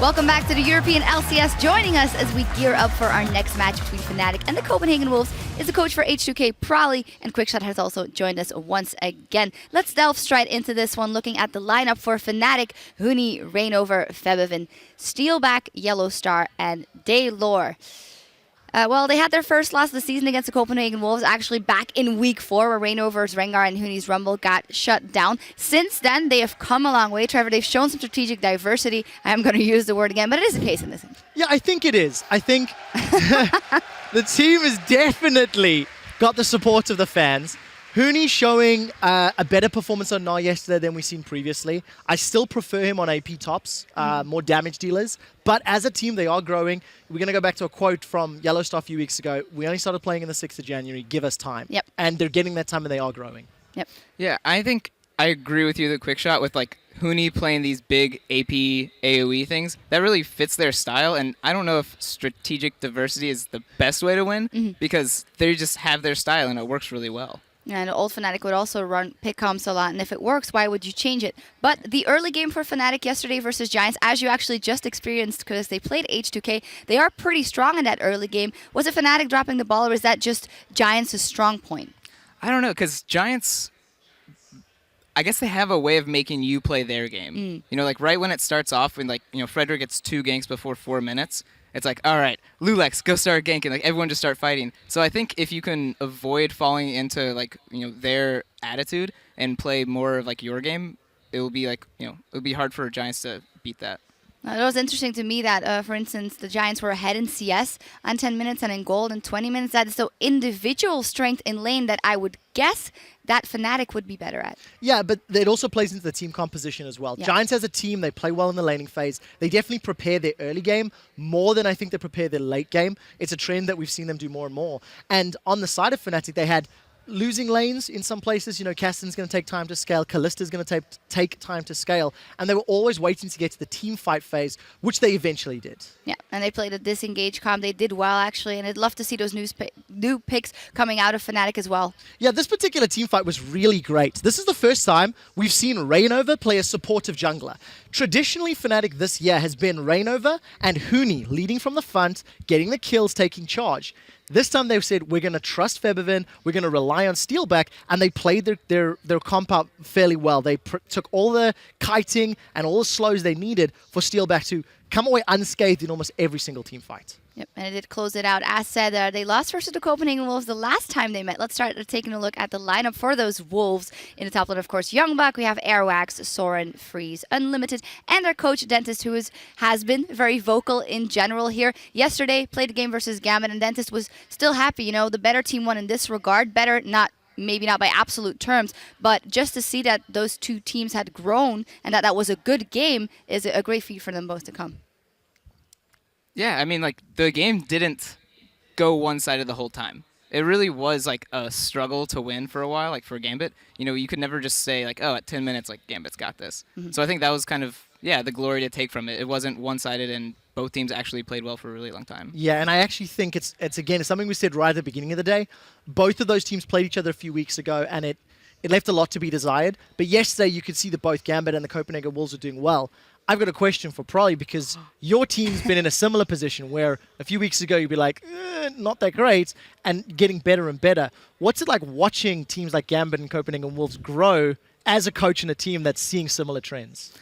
Welcome back to the European LCS. Joining us as we gear up for our next match between Fnatic and the Copenhagen Wolves is the coach for H2K, Prolly, and Quickshot has also joined us once again. Let's delve straight into this one, looking at the lineup for Fnatic: Huni, Reignover, Febiven, Steelback, Yellow Star, and Daylor. Well, they had their first loss of the season against the Copenhagen Wolves, actually back in week 4, where Reignover's Rengar and Huni's Rumble got shut down. Since then, they have come a long way, Trevor. They've shown some strategic diversity. I am going to use the word again, but it is the case in this. Yeah, I think it is. I think the team has definitely got the support of the fans. Huni showing a better performance on Gnar yesterday than we've seen previously. I still prefer him on AP tops, more damage dealers. But as a team, they are growing. We're going to go back to a quote from Yellow Star a few weeks ago. We only started playing in the 6th of January. Give us time. Yep. And they're getting that time and they are growing. Yep. Yeah, I think I agree with you, the Quickshot, with like Huni playing these big AP AoE things. That really fits their style, and I don't know if strategic diversity is the best way to win because they just have their style and it works really well. And old Fnatic would also run pick comps a lot, and if it works, why would you change it? But the early game for Fnatic yesterday versus Giants, as you actually just experienced because they played H2K, they are pretty strong in that early game. Was it Fnatic dropping the ball, or is that just Giants' strong point? I don't know, because Giants, I guess they have a way of making you play their game. You know, like right when it starts off, when like, you know, Frederick gets 2 ganks before 4 minutes, it's like, all right, Lulex, go start ganking. Like everyone just start fighting. So I think if you can avoid falling into like, you know, their attitude and play more of like your game, it will be like, you know, it would be hard for Giants to beat that. It was interesting to me that, for instance, the Giants were ahead in CS on 10 minutes and in gold in 20 minutes. That is so individual strength in lane that I would guess that Fnatic would be better at. Yeah, but it also plays into the team composition as well. Yeah. Giants as a team, they play well in the laning phase. They definitely prepare their early game more than I think they prepare their late game. It's a trend that we've seen them do more and more. And on the side of Fnatic, they had losing lanes in some places. You know, Kasten's going to take time to scale. Kallista's going to take time to scale. And they were always waiting to get to the team fight phase, which they eventually did. Yeah, and they played a disengage comp. They did well, actually, and I'd love to see those new picks coming out of Fnatic as well. Yeah, this particular team fight was really great. This is the first time we've seen Reignover play a supportive jungler. Traditionally, Fnatic this year has been Reignover and Huni leading from the front, getting the kills, taking charge. This time they've said, we're going to trust Febiven, we're going to rely on Steelback, and they played their comp out fairly well. They took all the kiting and all the slows they needed for Steelback to come away unscathed in almost every single team fight. Yep, and it did close it out. As said, they lost versus the Copenhagen Wolves the last time they met. Let's start taking a look at the lineup for those Wolves. In the top lane, of course, Youngbuck. We have Airwax, Soren, Freeze, Unlimited, and our coach, Dentist, who has been very vocal in general here. Yesterday, played the game versus Gambit, and Dentist was still happy. You know, the better team won in this regard. Better, maybe not by absolute terms, but just to see that those two teams had grown and that was a good game is a great feat for them both to come. Yeah, I mean, like, the game didn't go one-sided the whole time. It really was, like, a struggle to win for a while, like, for Gambit. You know, you could never just say, like, oh, at 10 minutes, like, Gambit's got this. So I think that was kind of, yeah, the glory to take from it. It wasn't one-sided, and both teams actually played well for a really long time. Yeah, and I actually think it's again, something we said right at the beginning of the day. Both of those teams played each other a few weeks ago, and it left a lot to be desired. But yesterday, you could see that both Gambit and the Copenhagen Wolves are doing well. I've got a question for Prolly, because your team's been in a similar position where a few weeks ago you'd be like, not that great, and getting better and better. What's it like watching teams like Gambit and Copenhagen Wolves grow as a coach in a team that's seeing similar trends?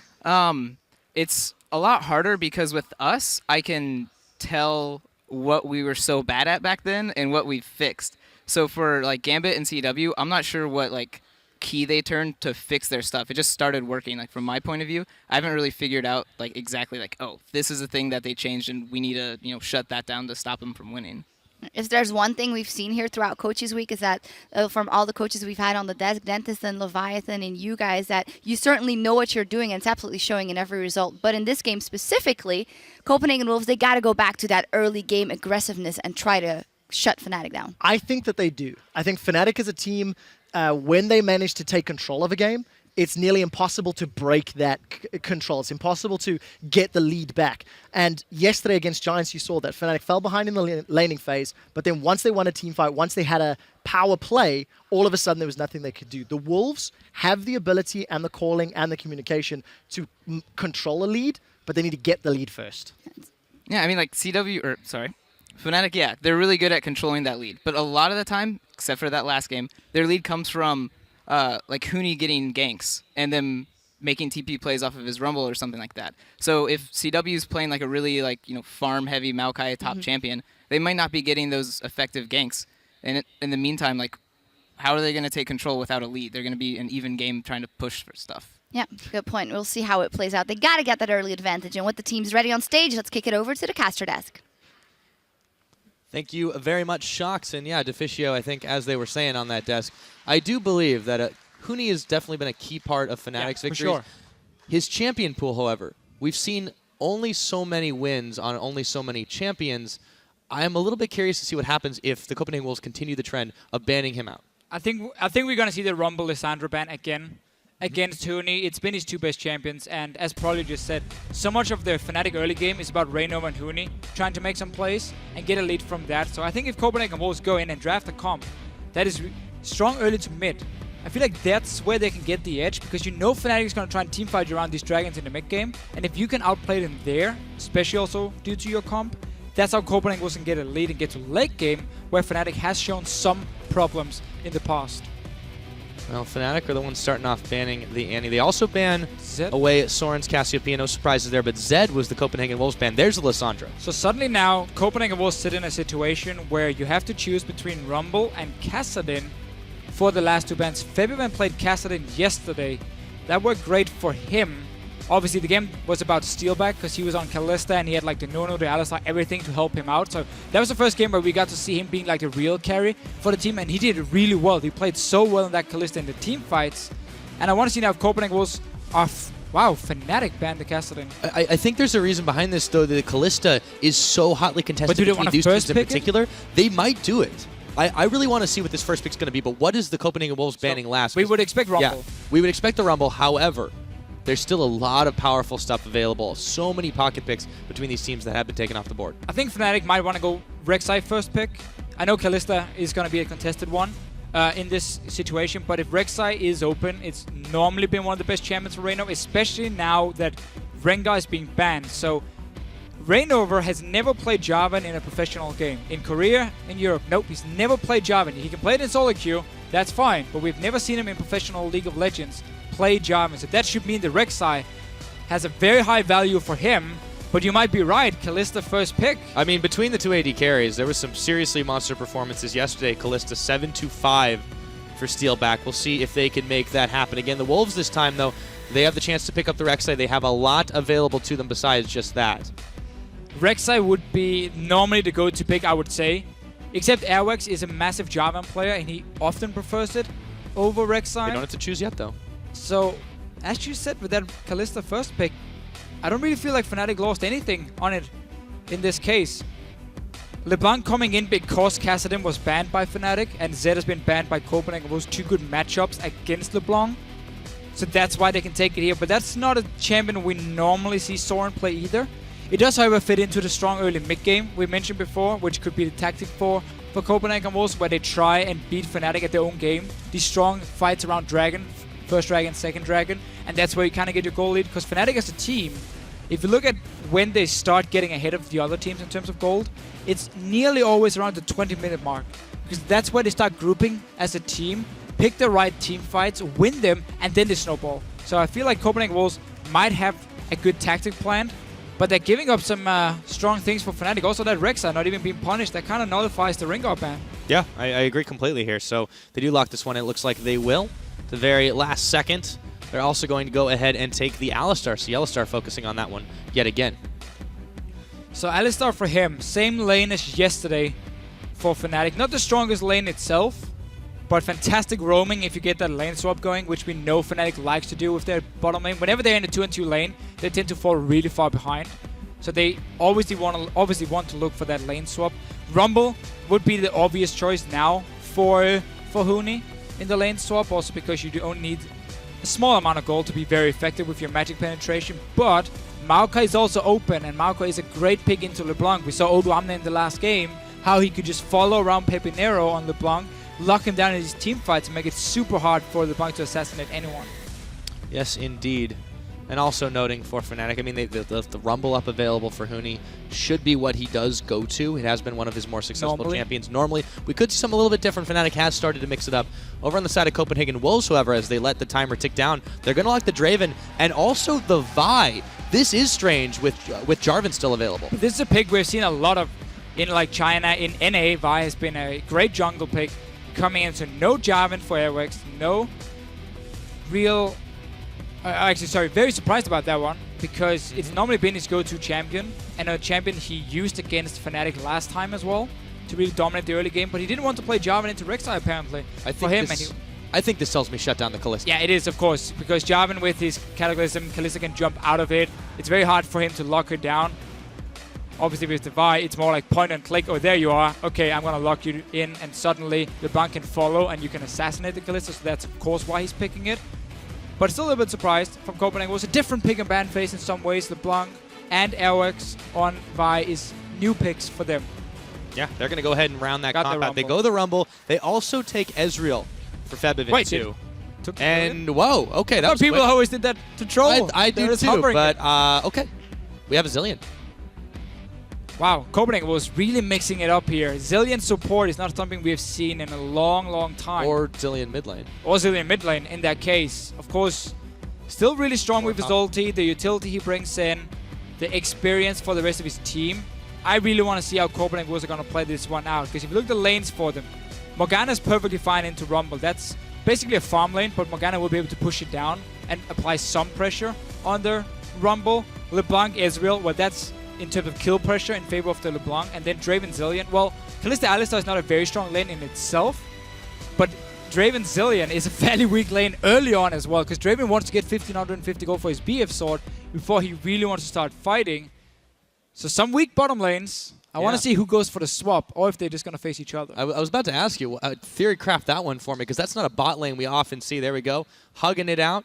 It's a lot harder because with us, I can tell what we were so bad at back then and what we fixed. So for like Gambit and CW, I'm not sure what like key they turned to fix their stuff. It just started working. Like from my point of view, I haven't really figured out like exactly like, oh, this is the thing that they changed and we need to, you know, shut that down to stop them from winning. If there's one thing we've seen here throughout Coaches Week is that from all the coaches we've had on the desk, Dentist and Leviathan and you guys, that you certainly know what you're doing and it's absolutely showing in every result. But in this game specifically, Copenhagen Wolves, they got to go back to that early game aggressiveness and try to shut Fnatic down. I think that they do. I think Fnatic as a team, when they manage to take control of a game, it's nearly impossible to break that control. It's impossible to get the lead back. And yesterday against Giants, you saw that Fnatic fell behind in the laning phase, but then once they won a team fight, once they had a power play, all of a sudden there was nothing they could do. The Wolves have the ability and the calling and the communication to control a lead, but they need to get the lead first. Yeah, I mean, like Fnatic, yeah, they're really good at controlling that lead. But a lot of the time, except for that last game, their lead comes from like Huni getting ganks and them making TP plays off of his Rumble or something like that. So if CW is playing like a really farm-heavy Maokai top champion, they might not be getting those effective ganks. And in the meantime, like, how are they going to take control without a lead? They're going to be an even game trying to push for stuff. Yeah, good point. We'll see how it plays out. They got to get that early advantage. And with the teams ready on stage, let's kick it over to the caster desk. Thank you very much, Shocks. And yeah, Deficio, I think, as they were saying on that desk, I do believe that Huni has definitely been a key part of Fnatic's victories. For sure. His champion pool, however, we've seen only so many wins on only so many champions. I am a little bit curious to see what happens if the Copenhagen Wolves continue the trend of banning him out. I think we're going to see the Rumble Lissandra ban again against Huni. It's been his two best champions, and as Prolly just said, so much of the Fnatic early game is about Reynova and Huni trying to make some plays and get a lead from that. So I think if Copenhagen Wolves go in and draft a comp that is strong early to mid, I feel like that's where they can get the edge, because you know Fnatic is going to try and teamfight you around these dragons in the mid game, and if you can outplay them there, especially also due to your comp, that's how Copenhagen Wolves can get a lead and get to late game, where Fnatic has shown some problems in the past. Well, Fnatic are the ones starting off banning the Annie. They also ban Zed away Soren's Cassiopeia. No surprises there, but Zed was the Copenhagen Wolves ban. There's the Lissandra. So suddenly now, Copenhagen Wolves sit in a situation where you have to choose between Rumble and Kassadin for the last two bans. Febiban played Kassadin yesterday. That worked great for him. Obviously, the game was about Steelback because he was on Kalista and he had like the Nono, the Alistar, everything to help him out. So that was the first game where we got to see him being like the real carry for the team, and he did it really well. He played so well in that Kalista in the team fights. And I want to see now if Copenhagen Wolves are... Wow, Fnatic banned the Kassadin. I think there's a reason behind this, though, that Kalista is so hotly contested between these teams in particular. They might do it. I really want to see what this first pick's going to be, but what is the Copenhagen Wolves banning last? We would expect Rumble. Yeah, we would expect the Rumble. However, there's still a lot of powerful stuff available. So many pocket picks between these teams that have been taken off the board. I think Fnatic might want to go Rek'Sai first pick. I know Kalista is going to be a contested one in this situation, but if Rek'Sai is open, it's normally been one of the best champions for Reynova, especially now that Rengar is being banned. So Reynova has never played Jarvan in a professional game. In Korea, in Europe, nope, he's never played Jarvan. He can play it in solo queue, that's fine, but we've never seen him in professional League of Legends play Jarvan. So that should mean the Rek'Sai has a very high value for him, but you might be right, Kalista first pick. I mean, between the two AD carries, there was some seriously monster performances yesterday. Kalista 7-5 for Steelback. We'll see if they can make that happen again. The Wolves this time, though, they have the chance to pick up the Rek'Sai. They have a lot available to them besides just that. Rek'Sai would be normally the go-to pick, I would say. Except Airwax is a massive Jarvan player, and he often prefers it over Rek'Sai. They don't have to choose yet, though. So, as you said with that Kalista first pick, I don't really feel like Fnatic lost anything on it in this case. LeBlanc coming in because Kassadin was banned by Fnatic, and Zed has been banned by Copenhagen. Those two good matchups against LeBlanc. So that's why they can take it here. But that's not a champion we normally see Soren play either. It does, however, fit into the strong early mid game we mentioned before, which could be the tactic for Copenhagen Wolves, where they try and beat Fnatic at their own game. These strong fights around Dragon, first Dragon, second Dragon, and that's where you kind of get your goal lead. Because Fnatic as a team, if you look at when they start getting ahead of the other teams in terms of gold, it's nearly always around the 20-minute mark. Because that's where they start grouping as a team, pick the right team fights, win them, and then they snowball. So I feel like Copenhagen Wolves might have a good tactic planned, but they're giving up some strong things for Fnatic. Also, that Rek'Sai not even being punished, that kind of nullifies the Rengar ban. Yeah, I agree completely here. So they do lock this one. It looks like they will. The very last second, they're also going to go ahead and take the Alistar. So Alistar focusing on that one yet again. So Alistar for him, same lane as yesterday for Fnatic. Not the strongest lane itself, but fantastic roaming if you get that lane swap going, which we know Fnatic likes to do with their bottom lane. Whenever they're in a 2-on-2 lane, they tend to fall really far behind. So they obviously want to look for that lane swap. Rumble would be the obvious choice now for Huni in the lane swap, also because you only need a small amount of gold to be very effective with your magic penetration. But Maokai is also open, and Maokai is a great pick into LeBlanc. We saw Oduamne in the last game, how he could just follow around Pepinero on LeBlanc, lock him down in his team fights and make it super hard for LeBlanc to assassinate anyone. Yes, indeed. And also noting for Fnatic, I mean, the Rumble up available for Huni should be what he does go to. It has been one of his more successful champions. Normally, we could see something a little bit different. Fnatic has started to mix it up. Over on the side of Copenhagen Wolves, however, as they let the timer tick down, they're going to lock the Draven and also the Vi. This is strange with Jarvan still available. This is a pick we've seen a lot of in like China. In NA, Vi has been a great jungle pick coming into no Jarvan for Airwax, no real... actually, sorry, very surprised about that one because it's normally been his go-to champion and a champion he used against Fnatic last time as well to really dominate the early game, but he didn't want to play Jarvan into Rek'Sai apparently. I think this tells me shut down the Kalista. Yeah, it is, of course, because Jarvan with his Cataclysm, Kalista can jump out of it. It's very hard for him to lock her down. Obviously with the Vi, it's more like point and click. Oh, there you are. Okay, I'm going to lock you in, and suddenly LeBlanc can follow and you can assassinate the Kalista, so that's of course why he's picking it. But still a little bit surprised from Copenhagen. It was a different pick and ban phase in some ways. LeBlanc and Airwax on Vi is new picks for them. Yeah, they're going to go ahead and round that combat. They go the Rumble. They also take Ezreal for Febivin too. And whoa, okay, that was people quick. always did that to troll. I do too, but okay. We have a Zillion. Wow, Copenhagen was really mixing it up here. Zillion support is not something we have seen in a long, long time. Or Zillion mid lane. Or Zillion mid lane in that case. Of course, still really strong with his ulti, the utility he brings in, the experience for the rest of his team. I really want to see how Copenhagen was going to play this one out, because if you look at the lanes for them, Morgana's perfectly fine into Rumble. That's basically a farm lane, but Morgana will be able to push it down and apply some pressure on the Rumble. LeBlanc, Ezreal, well, that's in terms of kill pressure in favor of the LeBlanc. And then Draven Zillion. Well, Kalista Alistar is not a very strong lane in itself, but Draven Zillion is a fairly weak lane early on as well, because Draven wants to get 1550 gold for his BF sword before he really wants to start fighting. So some weak bottom lanes. I want to see who goes for the swap, or if they're just going to face each other. I was about to ask you, theory craft that one for me, because that's not a bot lane we often see. There we go. Hugging it out.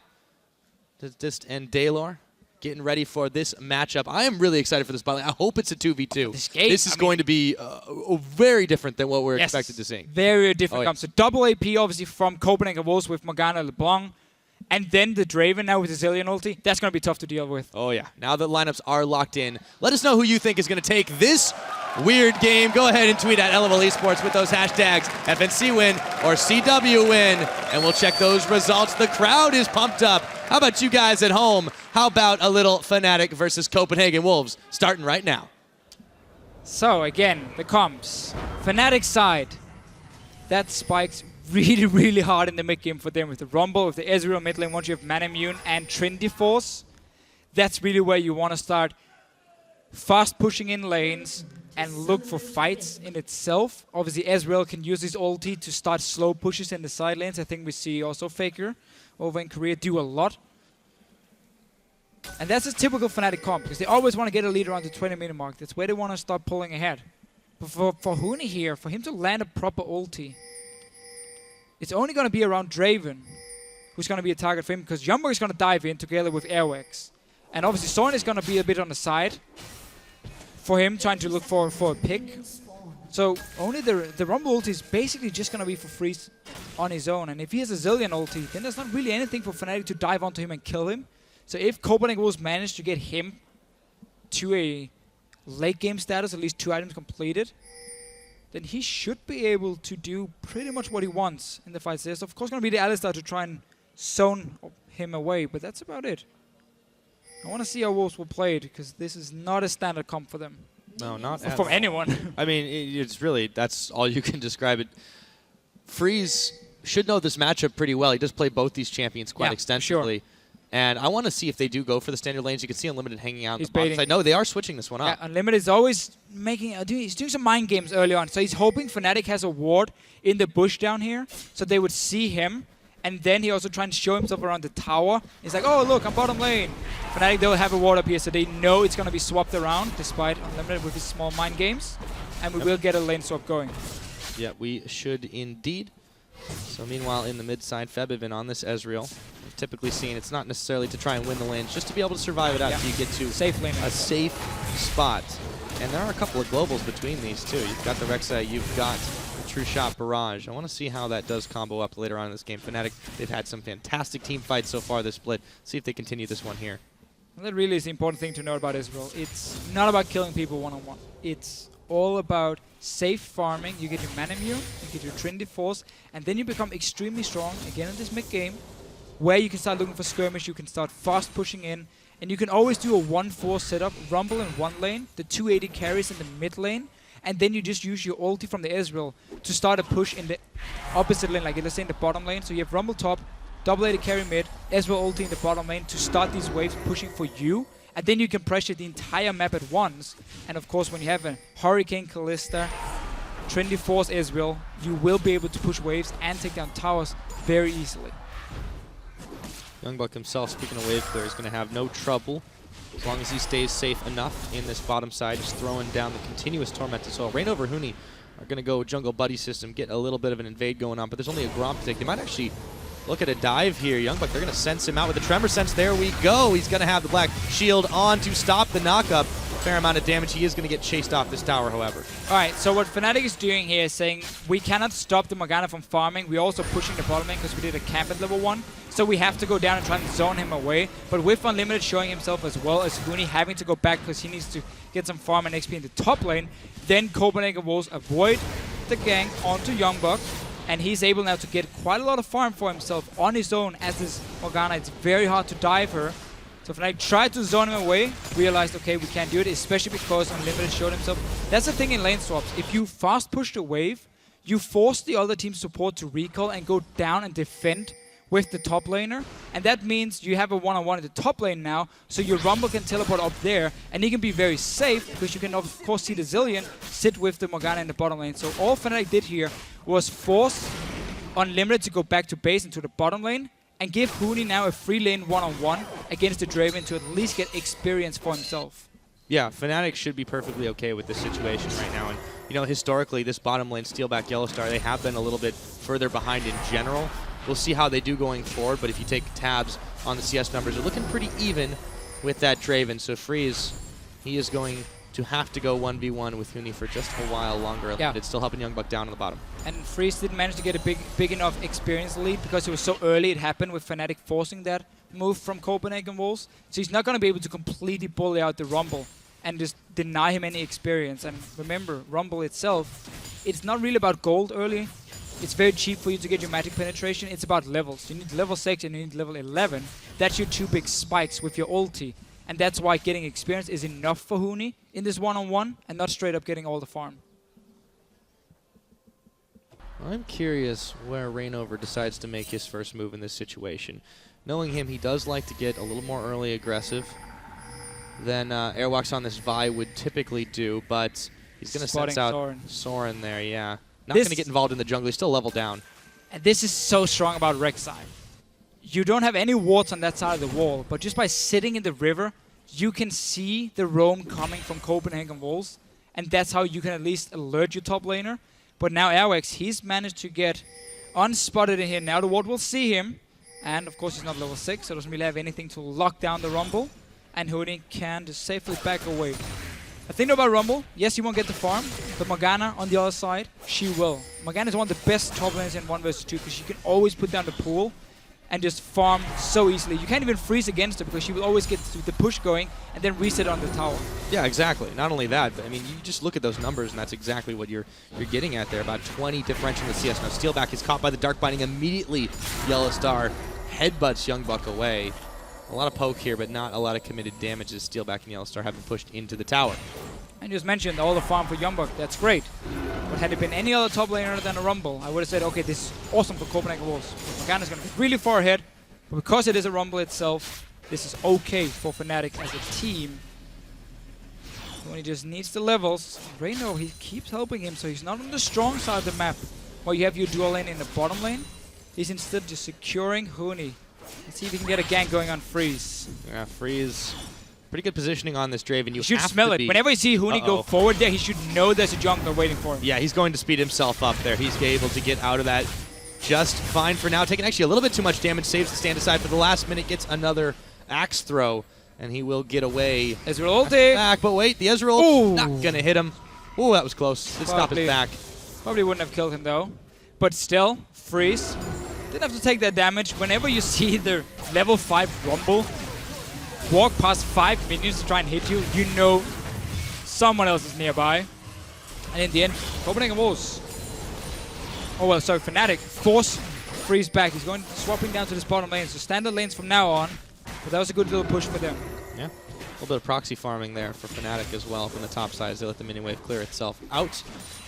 And Daylor getting ready for this matchup. I am really excited for this bot lane. I hope it's a 2v2. This is going to be very different than what we're expected to see. Very different. So double AP, obviously, from Copenhagen Wolves with Morgana LeBlanc. And then the Draven now with the Zillion ulti. That's going to be tough to deal with. Oh, yeah. Now that lineups are locked in, let us know who you think is going to take this weird game. Go ahead and tweet at LOL Esports with those hashtags FNC win or CW win, and we'll check those results. The crowd is pumped up. How about you guys at home? How about a little Fnatic versus Copenhagen Wolves starting right now? So, again, the comps. Fnatic side. That spikes really, really hard in the mid game for them with the Rumble, with the Ezreal mid lane. Once you have Manamune and Trinity Force, that's really where you want to start fast pushing in lanes and look for fights in itself. Obviously, Ezreal can use his ulti to start slow pushes in the side lanes. I think we see also FLICKR over in Korea do a lot. And that's a typical Fnatic comp, because they always want to get a lead around the 20-minute mark. That's where they want to start pulling ahead. But for Huni here, for him to land a proper ulti, it's only going to be around Draven, who's going to be a target for him, because Jumbo is going to dive in together with Airwax. And obviously Soren is going to be a bit on the side for him, trying to look for a pick. So only the Rumble ulti is basically just going to be for free on his own. And if he has a Zillion ulti, then there's not really anything for Fnatic to dive onto him and kill him. So if Copenhagen Wolves manage to get him to a late game status, at least 2 items completed, then he should be able to do pretty much what he wants in the fights. There's of course going to be the Alistar to try and zone him away, but that's about it. I want to see how Wolves will play it, because this is not a standard comp for them. No, not from anyone. I mean, it's really, that's all you can describe it. Freeze should know this matchup pretty well. He does play both these champions quite extensively. Sure. And I want to see if they do go for the standard lanes. You can see Unlimited hanging out in the bottom side. No, they are switching this one up. Yeah, Unlimited is always making... he's doing some mind games early on. So he's hoping Fnatic has a ward in the bush down here, so they would see him. And then he also trying to show himself around the tower. He's like, oh, look, I'm bottom lane. Fnatic, they'll have a ward up here, so they know it's going to be swapped around, despite Unlimited with his small mind games. And we will get a lane swap going. Yeah, we should indeed. So meanwhile, in the mid side, Febivin on this Ezreal. Typically seen, it's not necessarily to try and win the lanes, just to be able to survive it out so you get to a safe spot. And there are a couple of globals between these two. You've got the Rek'Sai, you've got the True Shot Barrage. I want to see how that does combo up later on in this game. Fnatic, they've had some fantastic team fights so far this split. See if they continue this one here. That really is the important thing to know about Israel. It's not about killing people one-on-one. It's all about safe farming. You get your mana immune, you get your Trinity Force, and then you become extremely strong again in this mid-game, where you can start looking for skirmish, you can start fast pushing in, and you can always do a 1-4 setup, Rumble in one lane, the 280 carries in the mid lane, and then you just use your ulti from the Ezreal to start a push in the opposite lane, like let's say in the bottom lane. So you have Rumble top, double 80 carry mid, Ezreal ulti in the bottom lane to start these waves pushing for you, and then you can pressure the entire map at once. And of course, when you have a Hurricane Kalista, Trinity Force Ezreal, you will be able to push waves and take down towers very easily. Youngbuck himself, speaking of wave clear, is going to have no trouble as long as he stays safe enough in this bottom side, just throwing down the continuous torment as well. Rain over Huni are going to go jungle buddy system, get a little bit of an invade going on, but there's only a Gromp to take. They might actually look at a dive here. Youngbuck, they're going to sense him out with the Tremor Sense. There we go. He's going to have the Black Shield on to stop the knockup. Fair amount of damage. He is going to get chased off this tower, however. Alright, so what Fnatic is doing here is saying we cannot stop the Morgana from farming. We're also pushing the bottom lane because we did a camp at level 1. So we have to go down and try and zone him away. But with Unlimited showing himself as well as Huni having to go back because he needs to get some farm and XP in the top lane, then Copenhagen Wolves avoid the gank onto Youngbuck. And he's able now to get quite a lot of farm for himself on his own as this Morgana. It's very hard to dive her. So Fnatic tried to zone him away, realized, okay, we can't do it, especially because Unlimited showed himself. That's the thing in lane swaps. If you fast push the wave, you force the other team's support to recall and go down and defend with the top laner. And that means you have a one-on-one in the top lane now, so your Rumble can teleport up there, and he can be very safe, because you can, of course, see the Zillion sit with the Morgana in the bottom lane. So all Fnatic did here was force Unlimited to go back to base into the bottom lane, and give Huni now a free lane one-on-one against the Draven to at least get experience for himself. Yeah, Fnatic should be perfectly okay with this situation right now. And, you know, historically, this bottom lane, Steelback Yellowstar, they have been a little bit further behind in general. We'll see how they do going forward, but if you take tabs on the CS numbers, they're looking pretty even with that Draven. So Freeze, he is going to have to go 1v1 with Huni for just a while longer. Yeah. It's still helping Youngbuck down on the bottom. And Freeze didn't manage to get a big enough experience lead because it was so early it happened with Fnatic forcing that move from Copenhagen Wolves. So he's not going to be able to completely bully out the Rumble and just deny him any experience. And remember, Rumble itself, it's not really about gold early. It's very cheap for you to get your magic penetration. It's about levels. You need level 6 and you need level 11. That's your 2 big spikes with your ulti. And that's why getting experience is enough for Huni in this one-on-one and not straight up getting all the farm. I'm curious where Rainover decides to make his first move in this situation. Knowing him, he does like to get a little more early aggressive than Airwalks on this Vi would typically do, but he's going to sense out Soren there, yeah. Not going to get involved in the jungle. He's still level down. And this is so strong about Rek'Sai. You don't have any wards on that side of the wall, but just by sitting in the river, you can see the roam coming from Copenhagen Wolves, and that's how you can at least alert your top laner. But now Airwax, he's managed to get unspotted in here. Now the ward will see him, and of course he's not level 6, so doesn't really have anything to lock down the Rumble, and Huni can just safely back away. The thing about Rumble, yes, he won't get the farm, but Morgana on the other side, she will. Morgana is one of the best top laners in 1 vs 2 because she can always put down the pool and just farm so easily. You can't even freeze against her because she will always get the push going and then reset on the tower. Yeah, exactly. Not only that, but I mean, you just look at those numbers and that's exactly what you're getting at there. About 20 differential in the CS. Now Steelback is caught by the Dark Binding immediately. Yellowstar headbutts Youngbuck away. A lot of poke here, but not a lot of committed damage as Steelback and Yellowstar have been pushed into the tower. And just mentioned all the farm for Youngbuck, that's great. But had it been any other top laner than a Rumble, I would have said, okay, this is awesome for Copenhagen Wolves. Morgana's going to be really far ahead, but because it is a Rumble itself, this is okay for Fnatic as a team. When he just needs the levels, Reyno, he keeps helping him, so he's not on the strong side of the map, where you have your dual lane in the bottom lane. He's instead just securing Huni. Let's see if he can get a gank going on Freeze. Yeah, Freeze. Pretty good positioning on this Draven. You should smell it. Whenever you see Huni go forward there, he should know there's a jungler waiting for him. Yeah, he's going to speed himself up there. He's able to get out of that just fine for now. Taking actually a little bit too much damage. Saves the stand aside for the last minute. Gets another axe throw, and he will get away. Ezreal ulti. Back, but wait, the Ezreal not going to hit him. Ooh, that was close. Did stop his back. Probably wouldn't have killed him, though. But still, Freeze didn't have to take that damage. Whenever you see the level 5 Rumble, walk past 5 minions to try and hit you, you know someone else is nearby. And in the end, Copenhagen Wolves. Oh well, sorry, Fnatic force Freeze back. He's going swapping down to this bottom lane. So standard lanes from now on. But that was a good little push for them. Yeah. A little bit of proxy farming there for Fnatic as well from the top side as they let the minion wave clear itself out.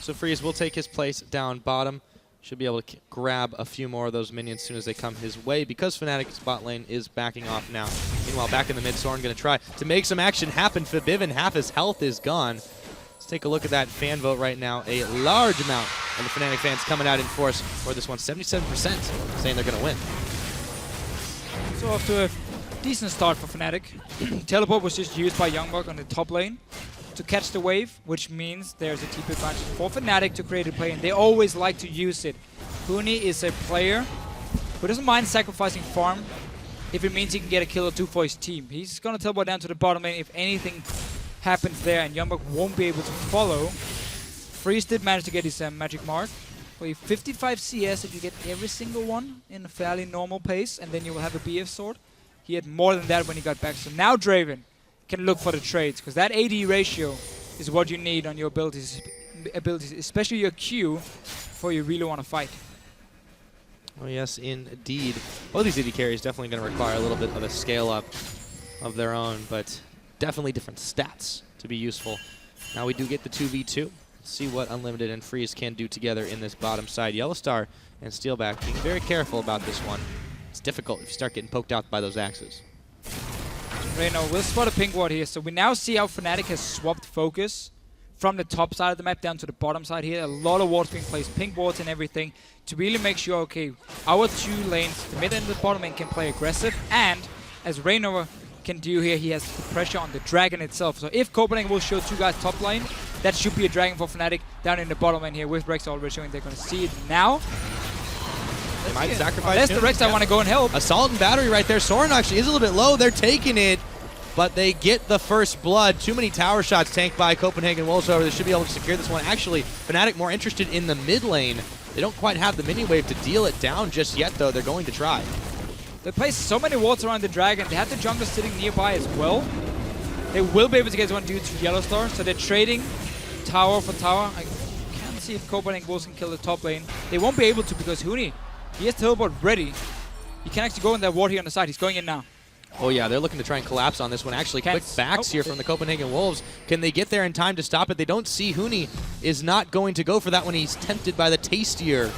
So Freeze will take his place down bottom. Should be able to grab a few more of those minions as soon as they come his way because Fnatic's bot lane is backing off now. Meanwhile, back in the mid, Soren going to try to make some action happen. Fabivin, half his health is gone. Let's take a look at that fan vote right now. A large amount of the Fnatic fans coming out in force for this one. 77% saying they're going to win. So off to a decent start for Fnatic. Teleport was just used by Youngbuck on the top lane to catch the wave, which means there's a TP advantage for Fnatic to create a play, and they always like to use it. Huni is a player who doesn't mind sacrificing farm if it means he can get a kill or two for his team. He's going to teleport down to the bottom lane if anything happens there, and Youngbuck won't be able to follow. Freeze did manage to get his magic mark. For 55 CS if you get every single one in a fairly normal pace, and then you will have a BF sword. He had more than that when he got back, so now Draven can look for the trades, because that AD ratio is what you need on your abilities, especially your Q, before you really want to fight. Oh yes, indeed. Both these AD carries definitely going to require a little bit of a scale up of their own, but definitely different stats to be useful. Now we do get the 2v2. Let's see what Unlimited and Freeze can do together in this bottom side. Yellowstar and Steelback being very careful about this one. It's difficult if you start getting poked out by those axes. Reno will spot a pink ward here, so we now see how Fnatic has swapped focus from the top side of the map down to the bottom side here. A lot of wards being placed, pink wards and everything, to really make sure, okay, our two lanes, the mid and the bottom lane, can play aggressive, and as Reno can do here, he has the pressure on the dragon itself. So if Copenhagen will show two guys top lane, that should be a dragon for Fnatic down in the bottom lane here with Rex already showing they're going to see it now. They might sacrifice That's the Rex I want to go and help. Assault and battery right there. Soren actually is a little bit low. They're taking it, but they get the first blood. Too many tower shots tanked by Copenhagen Wolves, however. They should be able to secure this one. Actually, Fnatic more interested in the mid lane. They don't quite have the mini wave to deal it down just yet, though. They're going to try. They place so many wards around the dragon. They have the jungle sitting nearby as well. They will be able to get one due to Yellowstar, so they're trading tower for tower. I can't see if Copenhagen Wolves can kill the top lane. They won't be able to because Huni, he has teleport ready. He can actually go in that ward here on the side. He's going in now. Oh yeah, they're looking to try and collapse on this one. Actually, quick backs here from the Copenhagen Wolves. Can they get there in time to stop it? They don't see Huni is not going to go for that one. He's tempted by the tastier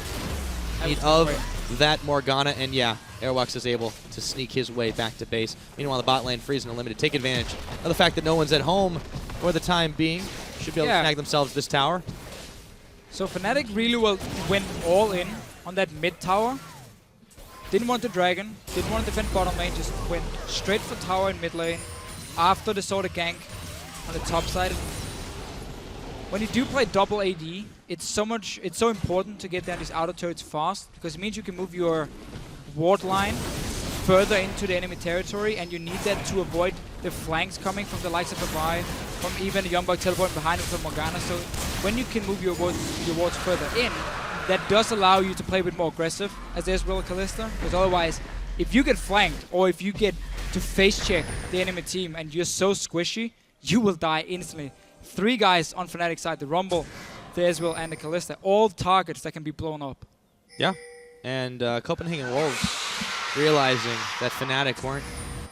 meat of that Morgana, and yeah, Airwalks is able to sneak his way back to base. Meanwhile, the bot lane, Freeze and Unlimited take advantage of the fact that no one's at home for the time being. Should be able to snag themselves this tower. So Fnatic really went all in on that mid tower. Didn't want the dragon, didn't want to defend bottom lane, just went straight for tower in mid lane after they saw the gank on the top side. When you do play double AD, it's so important to get down these outer turrets fast, because it means you can move your ward line further into the enemy territory, and you need that to avoid the flanks coming from the likes of Abai, from even the Youngbuck teleporting behind him from Morgana. So when you can move your wards further in, that does allow you to play a bit more aggressive as Ezreal Kalista, because otherwise, if you get flanked or if you get to face check the enemy team and you're so squishy, you will die instantly. 3 guys on Fnatic side, the Rumble, the Ezreal, and the Kalista, all targets that can be blown up. Yeah, and Copenhagen Wolves realizing that Fnatic weren't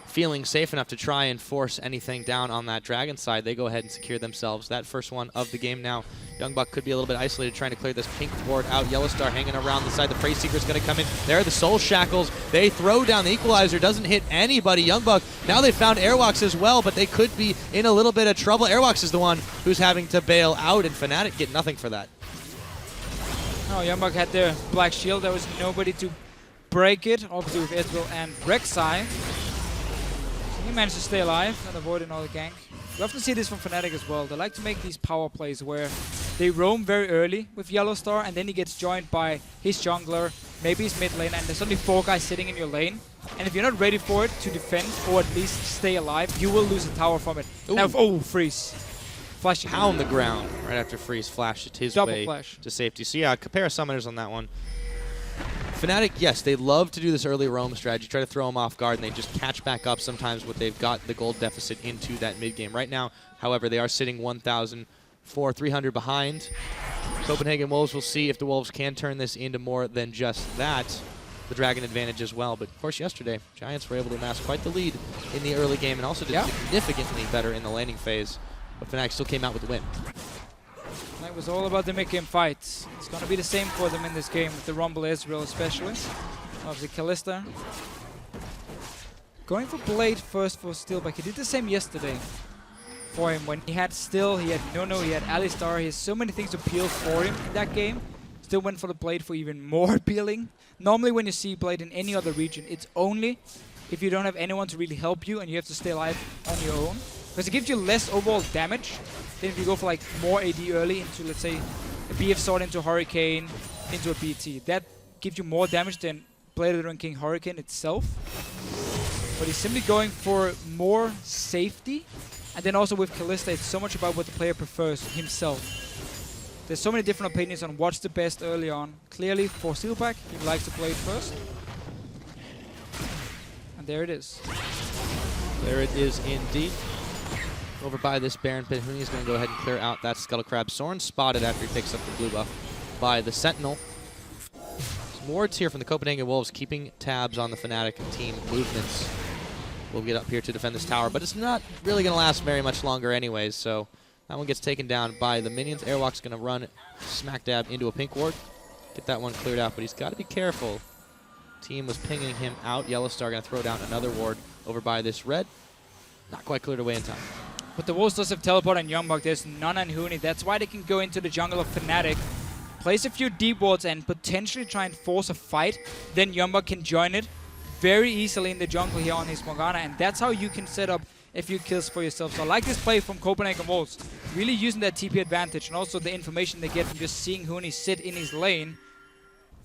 feeling safe enough to try and force anything down on that dragon side, they go ahead and secure themselves that first one of the game. Now Youngbuck could be a little bit isolated trying to clear this pink ward out. Yellowstar hanging around the side. The Prey Seeker's going to come in. There are the Soul Shackles. They throw down the Equalizer. Doesn't hit anybody. Youngbuck, now they found Airwalks as well, but they could be in a little bit of trouble. Airwalks is the one who's having to bail out, and Fnatic get nothing for that. Oh, Youngbuck had their black shield. There was nobody to break it, obviously with Ezreal and Rek'Sai. He managed to stay alive and avoid another gank. We often see this from Fnatic as well. They like to make these power plays where they roam very early with Yellowstar, and then he gets joined by his jungler, maybe his mid lane, and there's only 4 guys sitting in your lane. And if you're not ready for it to defend or at least stay alive, you will lose a tower from it. Ooh. Now, Freeze. Flashing. Pound the ground right after Freeze flashed his Double way flash to safety. So yeah, compare summoners on that one. Fnatic, yes, they love to do this early roam strategy, try to throw them off guard, and they just catch back up sometimes when they've got the gold deficit into that mid game. Right now, however, they are sitting 1,300 behind. Copenhagen Wolves will see if the Wolves can turn this into more than just that. The Dragon advantage as well. But of course, yesterday, Giants were able to amass quite the lead in the early game and also did significantly better in the landing phase. But Fnatic still came out with the win. That was all about the mid-game fights. It's going to be the same for them in this game with the Rumble Israel especially. Obviously, Kalista going for Blade first for Steelback. He did the same yesterday for him when he had Still, he had Nuno, he had Alistar. He has so many things to peel for him in that game. Still went for the Blade for even more peeling. Normally when you see Blade in any other region, it's only if you don't have anyone to really help you and you have to stay alive on your own. Because it gives you less overall damage than if you go for like more AD early into, let's say, a BF Sword into Hurricane, into a BT. That gives you more damage than Blade of the Ruined King Hurricane itself. But he's simply going for more safety. And then also with Kalista, it's so much about what the player prefers himself. There's so many different opinions on what's the best early on. Clearly, for Steelback, he likes to play it first. And there it is. There it is indeed. Over by this Baron pit, Huni is going to go ahead and clear out that Scuttle Crab. Soren spotted after he picks up the blue buff by the Sentinel. Some wards here from the Copenhagen Wolves keeping tabs on the Fnatic team movements. We'll get up here to defend this tower, but it's not really going to last very much longer anyways, so that one gets taken down by the minions. Airwalk's going to run smack dab into a pink ward. Get that one cleared out, but he's got to be careful. Team was pinging him out. Yellowstar going to throw down another ward over by this red. Not quite cleared away in time. But the Wolves does have teleport on Youngbuck. There's none on Huni. That's why they can go into the jungle of Fnatic, place a few deep wards, and potentially try and force a fight. Then Youngbuck can join it very easily in the jungle here on his Morgana, and that's how you can set up a few kills for yourself. So I like this play from Copenhagen Wolves, really using that TP advantage and also the information they get from just seeing Huni sit in his lane.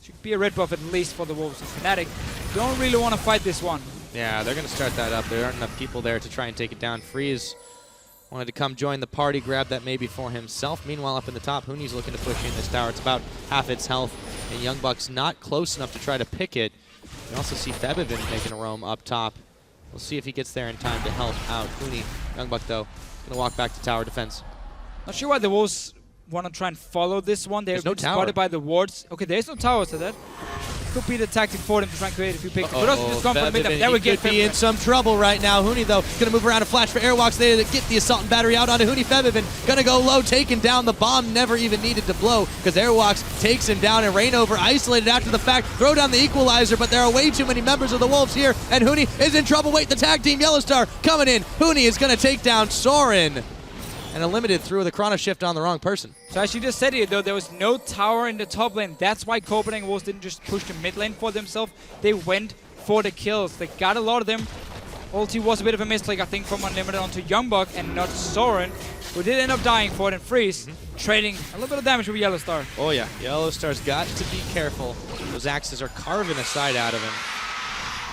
Should be a red buff at least for the Wolves. And Fnatic don't really want to fight this one. Yeah, they're going to start that up. There aren't enough people there to try and take it down. Freeze wanted to come join the party, grab that maybe for himself. Meanwhile, up in the top, Huni's looking to push in this tower. It's about half its health, and Youngbuck's not close enough to try to pick it. You also see Febivin making a roam up top. We'll see if he gets there in time to help out Huni. Youngbuck, though, going to walk back to tower defense. Not sure why the Wolves want to try and follow this one. They're no tower. spotted by the wards. Okay, there's no tower, so that could be the tactic for them to try and create a few picks. But also just come from mid. There we get could be in some trouble right now. Huni, though, going to move around and flash for Airwalks. They get the assault and battery out onto Huni. Febivin going to go low, taking down. The bomb never even needed to blow because Airwalks takes him down, and Rainover isolated after the fact. Throw down the equalizer, but there are way too many members of the Wolves here, and Huni is in trouble. Wait, the tag team Yellowstar coming in. Huni is going to take down Soren. And eliminated through the chrono shift on the wrong person. So as you just said here, though, there was no tower in the top lane. That's why Copenhagen Wolves didn't just push the mid lane for themselves. They went for the kills. They got a lot of them. Ulti was a bit of a misclick, I think, from Unlimited onto Youngbuck and not Soren, who did end up dying for it, and Freeze trading a little bit of damage with Yellowstar. Oh yeah, Yellowstar's got to be careful. Those axes are carving a side out of him.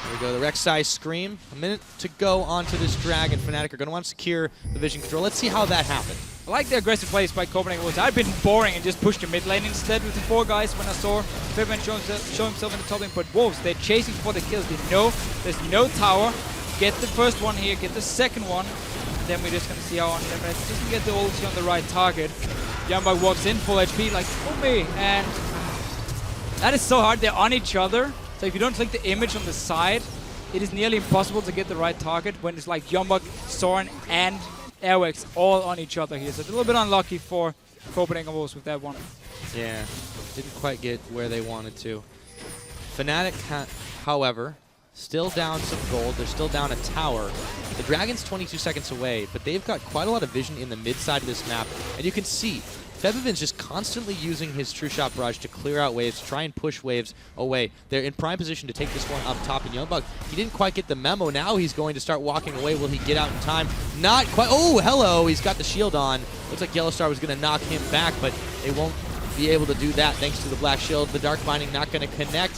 There we go, the Rek'Sai Scream. A minute to go onto this Dragon. Fnatic are going to want to secure the vision control. Let's see how that happened. I like the aggressive plays by Copenhagen Wolves. I'd been boring and just pushed the mid lane instead with the 4 guys when I saw Febivin show himself in the top lane. But Wolves, they're chasing for the kills. They know there's no tower. Get the first one here, get the second one. And then we're just going to see how Unlimited doesn't get the ulti on the right target. Youngbuck walks in, full HP, like, oh me. And that is so hard. They're on each other. So if you don't click the image on the side, it is nearly impossible to get the right target when it's like Youngbuck, Soren, and Airwax all on each other here. So it's a little bit unlucky for Copenhagen Wolves with that one. Yeah, didn't quite get where they wanted to. Fnatic, however, still down some gold. They're still down a tower. The Dragon's 22 seconds away, but they've got quite a lot of vision in the mid side of this map. And you can see Febivin's just constantly using his True Shot Barrage to clear out waves, to try and push waves away. They're in prime position to take this one up top, and Youngbuck, he didn't quite get the memo. Now he's going to start walking away. Will he get out in time? Not quite. Oh, hello. He's got the shield on. Looks like Yellowstar was going to knock him back, but they won't be able to do that thanks to the Black Shield. The Dark Binding not going to connect.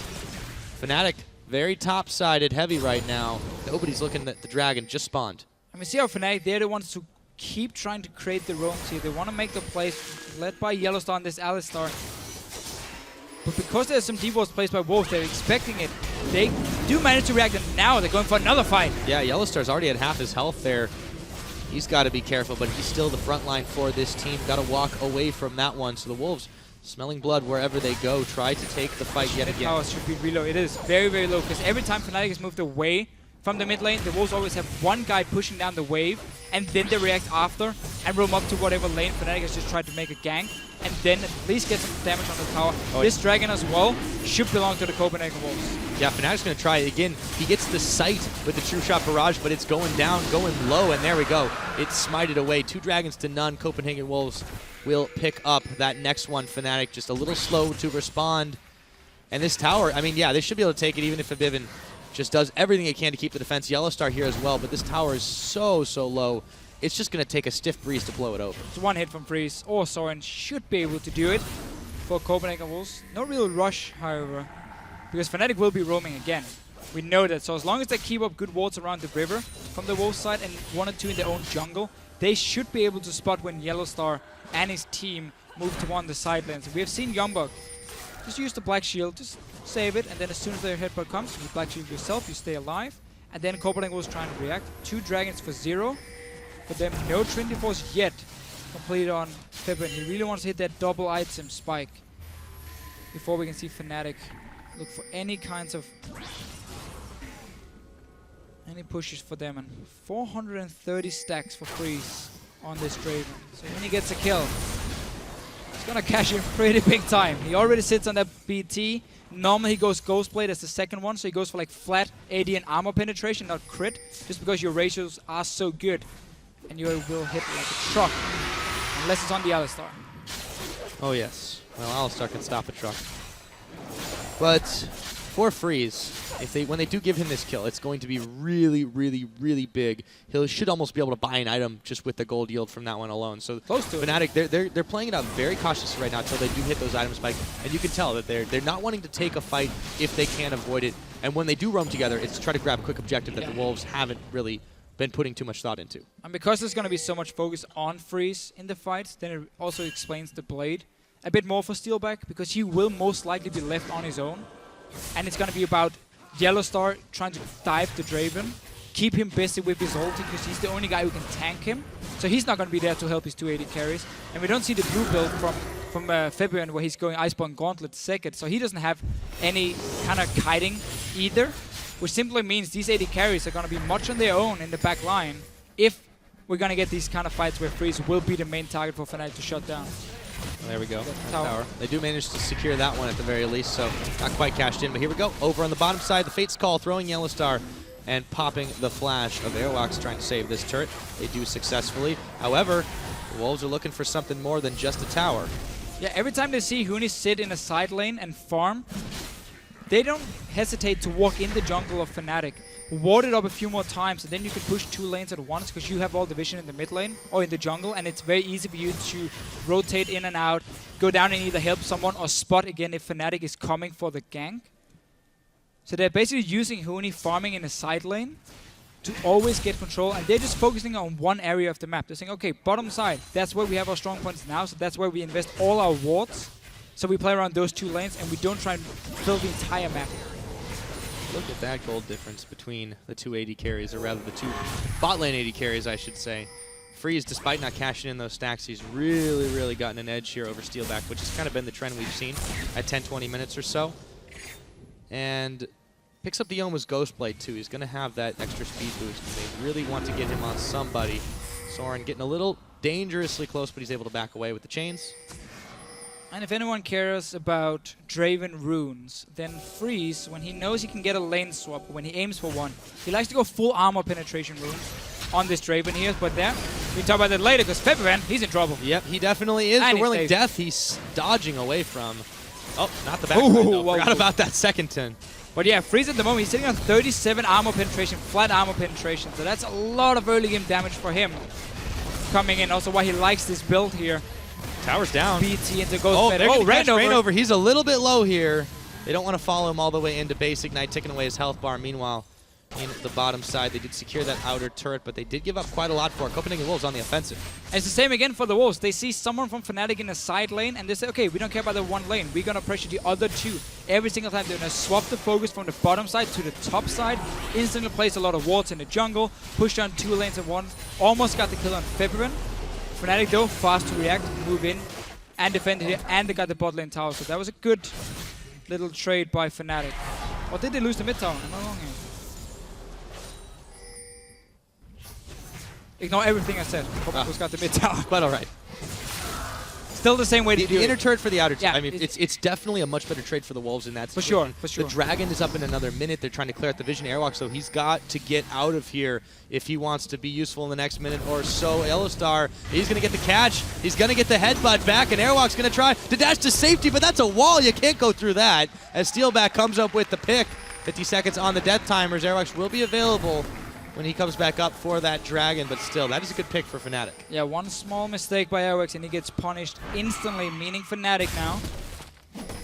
Fnatic, very top-sided, heavy right now. Nobody's looking at the Dragon, just spawned. And we see how Fnatic, they're the ones who keep trying to create the roams here. They want to make the plays led by Yellowstar and this Alistar. But because there's some deep walls placed by Wolves, they're expecting it. They do manage to react, and now they're going for another fight. Yeah, Yellowstar's already at half his health there. He's got to be careful, but he's still the front line for this team. Got to walk away from that one. So the Wolves, smelling blood wherever they go, try to take the fight yet again. Power should be really low. It is very, very low, because every time Fnatic has moved away from the mid lane, the Wolves always have one guy pushing down the wave, and then they react after and roam up to whatever lane Fnatic has just tried to make a gank, and then at least get some damage on the tower. This dragon as well should belong to the Copenhagen Wolves. Yeah, Fnatic's going to try it again. He gets the sight with the True Shot Barrage, but it's going down, going low, and there we go. It's smited away. 2 dragons to none. Copenhagen Wolves will pick up that next one. Fnatic just a little slow to respond. And this tower, I mean, yeah, they should be able to take it even if Abivan just does everything it can to keep the defense. Yellowstar here as well, but this tower is so low. It's just going to take a stiff breeze to blow it open. It's one hit from Freeze, or Soren should be able to do it for Copenhagen Wolves. No real rush, however, because Fnatic will be roaming again. We know that, so as long as they keep up good wards around the river from the Wolves side and 1 or 2 in their own jungle, they should be able to spot when Yellowstar and his team move to one of the side lanes. We have seen Youngbug just use the Black Shield, just save it, and then as soon as their headbutt comes, you Black Shield yourself, you stay alive, and then Copenhagen Wolves trying to react. 2 dragons for 0. For them, no Trinity Force yet completed on Fibber. He really wants to hit that double item spike before we can see Fnatic look for any kinds of pushes for them. And 430 stacks for Freeze on this Draven. So when he gets a kill, he's gonna cash in pretty big time. He already sits on that BT. Normally he goes Ghostblade as the second one, so he goes for like flat AD and armor penetration, not crit, just because your ratios are so good. And you will hit like a truck, unless it's on the Alistar. Oh yes, well Alistar can stop a truck. But for Freeze, when they do give him this kill, it's going to be really big. He should almost be able to buy an item just with the gold yield from that one alone. So close to Fnatic, they're playing it out very cautiously right now until they do hit those item spikes, and you can tell that they're not wanting to take a fight if they can avoid it. And when they do roam together, it's to try to grab a quick objective that the Wolves haven't really been putting too much thought into. And because there's going to be so much focus on Freeze in the fights, then it also explains the Blade a bit more for Steelback, because he will most likely be left on his own. And it's going to be about Yellowstar trying to dive the Draven, keep him busy with his ulti, because he's the only guy who can tank him. So he's not going to be there to help his 280 carries. And we don't see the blue build from February where he's going Iceborne Gauntlet second. So he doesn't have any kind of kiting either, which simply means these 80 carries are going to be much on their own in the back line if we're going to get these kind of fights where Freeze will be the main target for Fnatic to shut down. Well, there we go. Tower. They do manage to secure that one at the very least, so not quite cashed in. But here we go. Over on the bottom side, the Fate's Call throwing Yellowstar and popping the flash of Airwalks trying to save this turret. They do successfully. However, the Wolves are looking for something more than just a tower. Yeah, every time they see Huni sit in a side lane and farm, they don't hesitate to walk in the jungle of Fnatic, ward it up a few more times, and then you can push 2 lanes at once because you have all the vision in the mid lane or in the jungle, and it's very easy for you to rotate in and out, go down and either help someone or spot again if Fnatic is coming for the gank. So they're basically using Huni farming in a side lane to always get control, and they're just focusing on one area of the map. They're saying, okay, bottom side, that's where we have our strong points now, so that's where we invest all our wards. So we play around those 2 lanes, and we don't try and fill the entire map. Look at that gold difference between the 2 AD carries, or rather the 2 bot lane AD carries, I should say. Freeze, despite not cashing in those stacks, he's really gotten an edge here over Steelback, which has kind of been the trend we've seen at 10-20 minutes or so. And picks up the Yoma's Ghostblade too. He's going to have that extra speed boost. They really want to get him on somebody. Soren getting a little dangerously close, but he's able to back away with the chains. And if anyone cares about Draven runes, then Freeze, when he knows he can get a lane swap, when he aims for one, he likes to go full armor penetration runes on this Draven here. But there, we can talk about that later, because February, he's in trouble. Yep, he definitely is. And The Whirling Death, he's dodging away from. Oh, not the back. Forgot about that second 10. But yeah, Freeze at the moment, he's sitting on 37 armor penetration, flat armor penetration. So that's a lot of early game damage for him coming in. Also why he likes this build here. Tower's down. BT into Ghost Bed. Oh, Rainover. He's a little bit low here. They don't want to follow him all the way into base Ignite, taking away his health bar. Meanwhile, in the bottom side. They did secure that outer turret, but they did give up quite a lot for it. Copenhagen Wolves on the offensive. And it's the same again for the Wolves. They see someone from Fnatic in a side lane, and they say, okay, we don't care about the one lane. We're going to pressure the other two. Every single time they're going to swap the focus from the bottom side to the top side. Instantly place a lot of wards in the jungle. Push down 2 lanes at once. Almost got the kill on February. Fnatic, though, fast to react, move in, and defend here. And they got the bot lane tower. So that was a good little trade by Fnatic. Or did they lose the mid tower? Am I wrong here? Ignore everything I said. Who's got the mid tower? But all right. Still the same way to do The it. inner turret for the outer. Yeah, I mean, it's definitely a much better trade for the Wolves in that For situation. sure, for sure. The Dragon is up in another minute. They're trying to clear out the Vision Airwalk, so he's got to get out of here if he wants to be useful in the next minute or so. Yellowstar, he's going to get the catch. He's going to get the headbutt back, and Airwalk's going to try to dash to safety, but that's a wall. You can't go through that. As Steelback comes up with the pick, 50 seconds on the death timers. Airwalks will be available when he comes back up for that Dragon, but still, that is a good pick for Fnatic. Yeah, one small mistake by Airwax and he gets punished instantly, meaning Fnatic now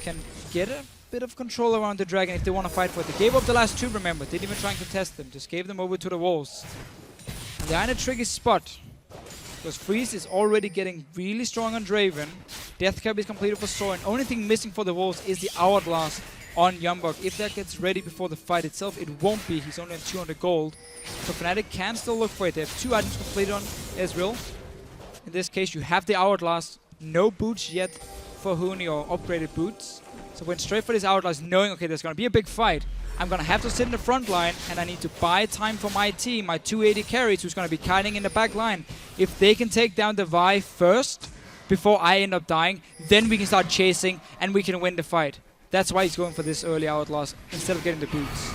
can get a bit of control around the Dragon if they want to fight for it. They gave up the last 2, remember. Didn't even try and contest them. Just gave them over to the Wolves. And they're in a tricky spot because Freeze is already getting really strong on Draven. Death Cap is completed for Soren. Only thing missing for the Wolves is the Hourglass on Youngblood. If that gets ready before the fight itself, it won't be. He's only at 200 gold. So Fnatic can still look for it. They have 2 items completed on Ezreal. In this case, you have the Hourglass. No boots yet for Huni or upgraded boots. So went straight for this Hourglass, knowing, okay, there's going to be a big fight. I'm going to have to sit in the front line, and I need to buy time for my team, my 280 carries, who's going to be kiting in the back line. If they can take down the Vi first, before I end up dying, then we can start chasing, and we can win the fight. That's why he's going for this early Hourglass instead of getting the boots.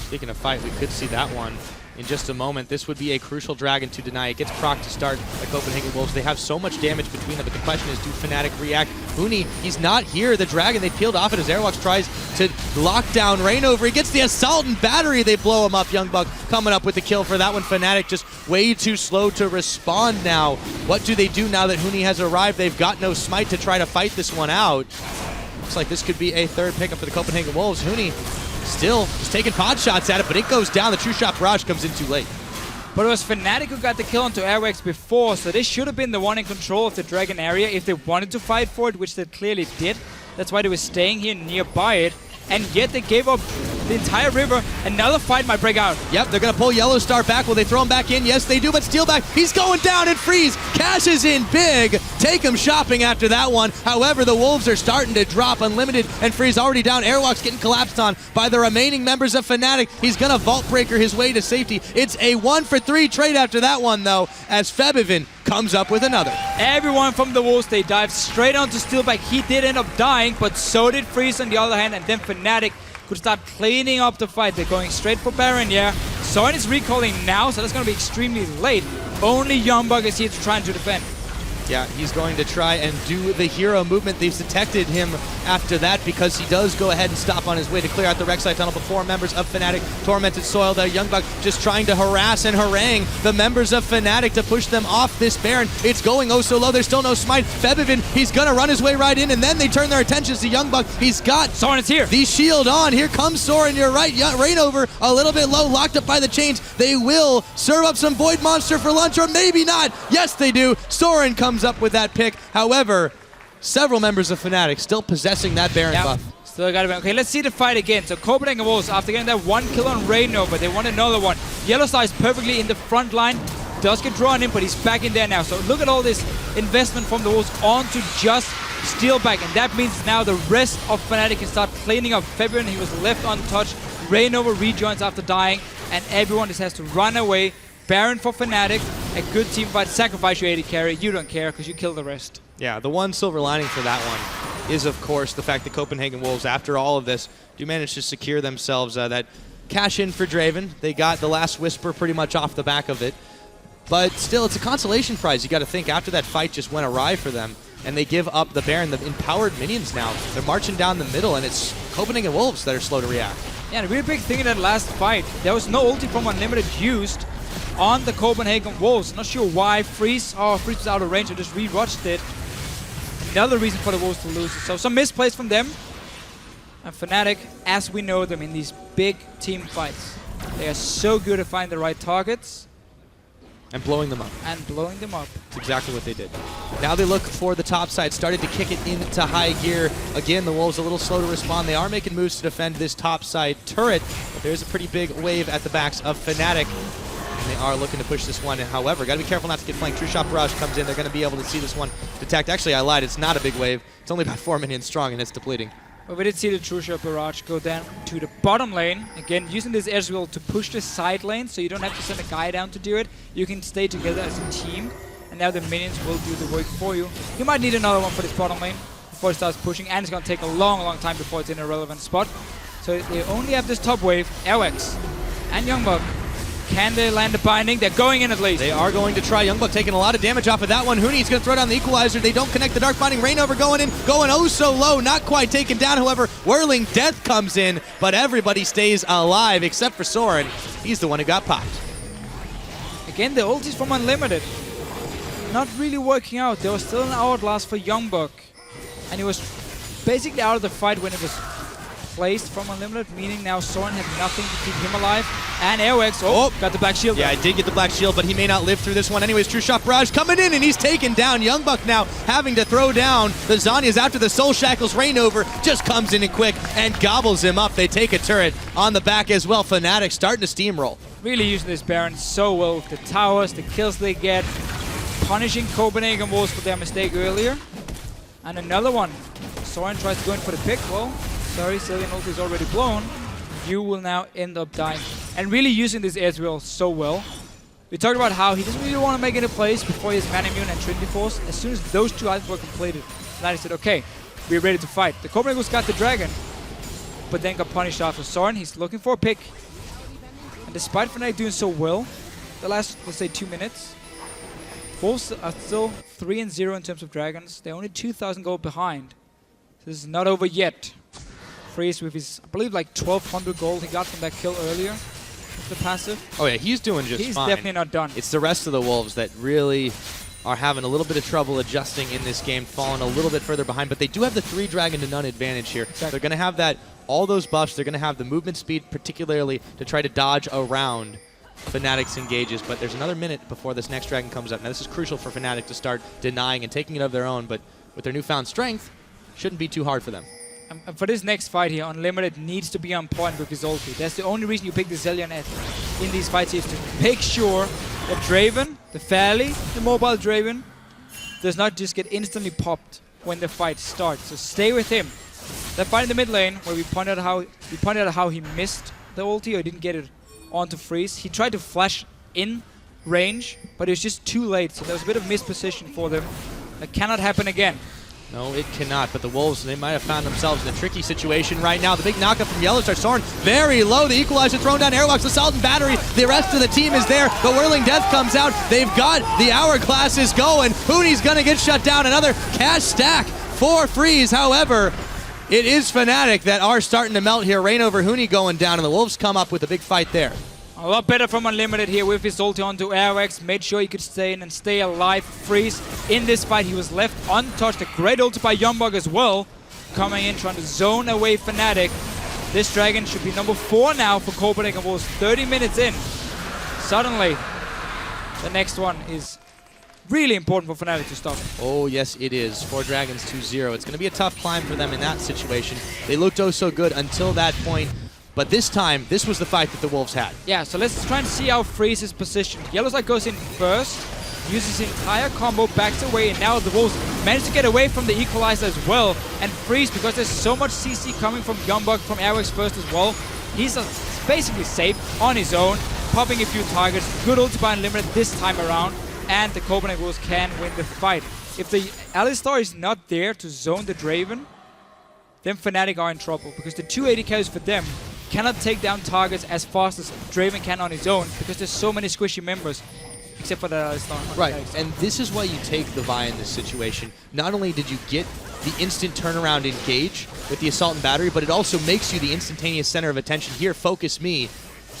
Speaking of fight, we could see that one in just a moment. This would be a crucial Dragon to deny. It gets proc to start the Copenhagen Wolves. They have so much damage between them, but the question is, do Fnatic react? Huni, he's not here. The Dragon, they peeled off it as Airwalks tries to lock down Rainover. He gets the Assault and Battery. They blow him up. Youngbuck coming up with the kill for that one. Fnatic just way too slow to respond now. What do they do now that Huni has arrived? They've got no smite to try to fight this one out. Looks like this could be a 3rd pickup for the Copenhagen Wolves. Huni still is taking pod shots at it, but it goes down. The True Shot Barrage comes in too late. But it was Fnatic who got the kill onto Airwax before, so they should have been the one in control of the Dragon area if they wanted to fight for it, which they clearly did. That's why they were staying here nearby it. And yet they gave up the entire river. Another fight might break out. Yep, they're going to pull Yellowstar back. Will they throw him back in? Yes, they do, but Steelback, he's going down, and Freeze cashes in big. Take him shopping after that one. However, the Wolves are starting to drop. Unlimited and Freeze already down. Airwalk's getting collapsed on by the remaining members of Fnatic. He's going to Vault Breaker his way to safety. It's a 1-for-3 trade after that one, though, as Febivin comes up with another. Everyone from the Wolves, they dive straight onto Steelback. He did end up dying, but so did Freeze on the other hand, and then Fnatic could start cleaning up the fight. They're going straight for Baron, yeah. Soren is recalling now, so that's going to be extremely late. Only Youngbug is here to try and to defend. Yeah, he's going to try and do the hero movement. They've detected him after that because he does go ahead and stop on his way to clear out the Rek'Sai tunnel. But 4 members of Fnatic, Tormented Soil, the Youngbuck just trying to harass and harangue the members of Fnatic to push them off this Baron. It's going oh so low. There's still no smite. Febivin, he's going to run his way right in, and then they turn their attentions to Youngbuck. He's got Soren is here. the shield on. Here comes Soren. You're right. Rainover a little bit low, locked up by the chains. They will serve up some Void Monster for lunch, or maybe not. Yes, they do. Soren comes up with that pick. However, several members of Fnatic still possessing that Baron buff. Still got it. Okay, let's see the fight again. So Copenhagen Wolves, after getting that 1 kill on Rainover, they want another one. Yellowstar is perfectly in the front line. Does get drawn in, but he's back in there now. So look at all this investment from the Wolves onto just Steelback, and that means now the rest of Fnatic can start cleaning up. February, he was left untouched. Rainover rejoins after dying, and everyone just has to run away. Baron for Fnatic, a good team fight. Sacrifice your 80 carry. You don't care because you kill the rest. Yeah, the one silver lining for that one is, of course, the fact that Copenhagen Wolves, after all of this, do manage to secure themselves that cash in for Draven. They got the last Whisper pretty much off the back of it. But still, it's a consolation prize. You got to think, after that fight just went awry for them, and they give up the Baron, the empowered minions now. They're marching down the middle, and it's Copenhagen Wolves that are slow to react. Yeah, and a really big thing in that last fight, there was no ulti from Unlimited used on the Copenhagen Wolves. Not sure why. Freeze was out of range. I just re-watched it. Another reason for the Wolves to lose. So some misplays from them. And Fnatic, as we know them in these big team fights, They are so good at finding the right targets And blowing them up. and blowing them up. That's exactly what they did. Now they look for the top side, started to kick it into high gear. Again, the Wolves a little slow to respond. They are making moves to defend this top side turret, but there's a pretty big wave at the backs of Fnatic. And they are looking to push this one. However, got to be careful not to get flanked. True Shot Barrage comes in. They're going to be able to see this one detect. Actually, I lied. It's not a big wave. It's only about 4 minions strong, and it's depleting. But we did see the True Shot Barrage go down to the bottom lane. Again, using this Ezreal to push the side lane, so you don't have to send a guy down to do it. You can stay together as a team, and now the minions will do the work for you. You might need another one for this bottom lane before it starts pushing, and it's going to take a long, long time before it's in a relevant spot. So they only have this top wave, Airwax and Youngbuck. Can they land the binding? They're going in at least. They are going to try. Youngbuck taking a lot of damage off of that one. Huni's going to throw down the equalizer. They don't connect the Dark Binding. Rainover going in, going oh so low, not quite taken down. However, Whirling Death comes in, but everybody stays alive except for Soren. He's the one who got popped. Again, the ultis from Unlimited. Not really working out. There was still an Hourglass for Youngbuck. And he was basically out of the fight when it was placed from Unlimited, meaning now Soren had nothing to keep him alive. And Airwax, got the Black Shield. Yeah, I did get the Black Shield, but he may not live through this one. Anyways, True Shot Barrage coming in, and he's taken down. Youngbuck now having to throw down the Zanyas after the Soul Shackles. Rainover just comes in and quick and gobbles him up. They take a turret on the back as well. Fnatic starting to steamroll. Really using this Baron so well with the towers, the kills they get, punishing Copenhagen Wolves for their mistake earlier. And another one. Soren tries to go in for the pick. Well, sorry, Cillian ult is already blown. You will now end up dying. And really using this Ezreal so well. We talked about how he doesn't really want to make any plays before he has Man Immune and Trinity Force. As soon as those two items were completed, Fnatic said, okay, we're ready to fight. The Copenhagen Wolves got the dragon, but then got punished after. Soren, he's looking for a pick. And despite Fnatic doing so well, the last, let's say, 2 minutes, Wolves are still 3-0 in terms of dragons. They're only 2,000 gold behind. This is not over yet. Freeze with his, I believe, like 1,200 gold he got from that kill earlier with the passive. Oh yeah, he's doing just He's fine. definitely not done. It's the rest of the Wolves that really are having a little bit of trouble adjusting in this game, falling a little bit further behind. But they do have the 3 dragon to none advantage here. Exactly. They're going to have that, all those buffs. They're going to have the movement speed, particularly to try to dodge around Fnatic's engages. But there's another minute before this next dragon comes up. Now this is crucial for Fnatic to start denying and taking it of their own. But with their newfound strength, shouldn't be too hard for them. And for this next fight here, Unlimited needs to be on point with his ulti. That's the only reason you pick the Zillion in these fights, is to make sure that Draven, the Fairly, the mobile Draven, does not just get instantly popped when the fight starts. So stay with him. That fight in the mid lane, where we pointed out how he missed the ulti or didn't get it onto Freeze. He tried to flash in range, but it was just too late. So there was a bit of misposition for them. That cannot happen again. No, it cannot, but the Wolves, they might have found themselves in a tricky situation right now. The big knockup from Yellowstar. Soren very low. The equalizer thrown down. Airwalks, Assault and Battery. The rest of the team is there. The Whirling Death comes out. They've got the Hourglasses going. Huni's going to get shut down. Another cash stack for Freeze. However, it is Fnatic that are starting to melt here. Rainover, Huni going down, and the Wolves come up with a big fight there. A lot better from Unlimited here with his ulti onto Airwax. Made sure he could stay in and stay alive. Freeze in this fight. He was left untouched. A great ulti by Youngbuck as well. Coming in, trying to zone away Fnatic. This dragon should be number 4 now for Copenhagen Wolves. 30 minutes in. Suddenly, the next one is really important for Fnatic to stop. Oh, yes, it is. 4 Dragons 2-0. It's going to be a tough climb for them in that situation. They looked oh so good until that point. But this time, this was the fight that the Wolves had. Yeah, so let's try and see how Freeze is positioned. Yellowside goes in first, uses his entire combo, backs away, and now the Wolves manage to get away from the equalizer as well. And Freeze, because there's so much CC coming from Youngbuck, from Airwax first as well, he's basically safe on his own, popping a few targets. Good ulti by Unlimited this time around, and the Copenhagen Wolves can win the fight. If the Alistar is not there to zone the Draven, then Fnatic are in trouble, because the 280 carries for them cannot take down targets as fast as Draven can on his own, because there's so many squishy members, except for the Alistar. Right, and this is why you take the Vi in this situation. Not only did you get the instant turnaround engage with the Assault and Battery, but it also makes you the instantaneous center of attention. Here, focus me.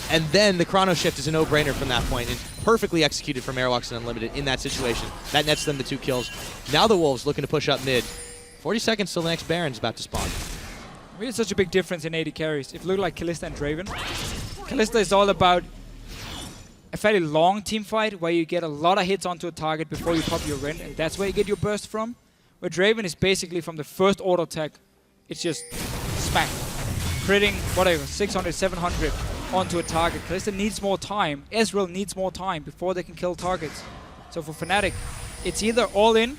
And then the Chrono Shift is a no-brainer from that point, and perfectly executed from Airwalks and Unlimited in that situation. That nets them the 2 kills. Now the Wolves looking to push up mid. 40 seconds till the next Baron's about to spawn. Really such a big difference in 80 carries. If it looked like Kalista and Draven, Kalista is all about a fairly long team fight where you get a lot of hits onto a target before you pop your Ren, and that's where you get your burst from. Where Draven is basically from the first auto attack, it's just smack. Critting, whatever, 600, 700 onto a target. Kalista needs more time. Ezreal needs more time before they can kill targets. So for Fnatic, it's either all in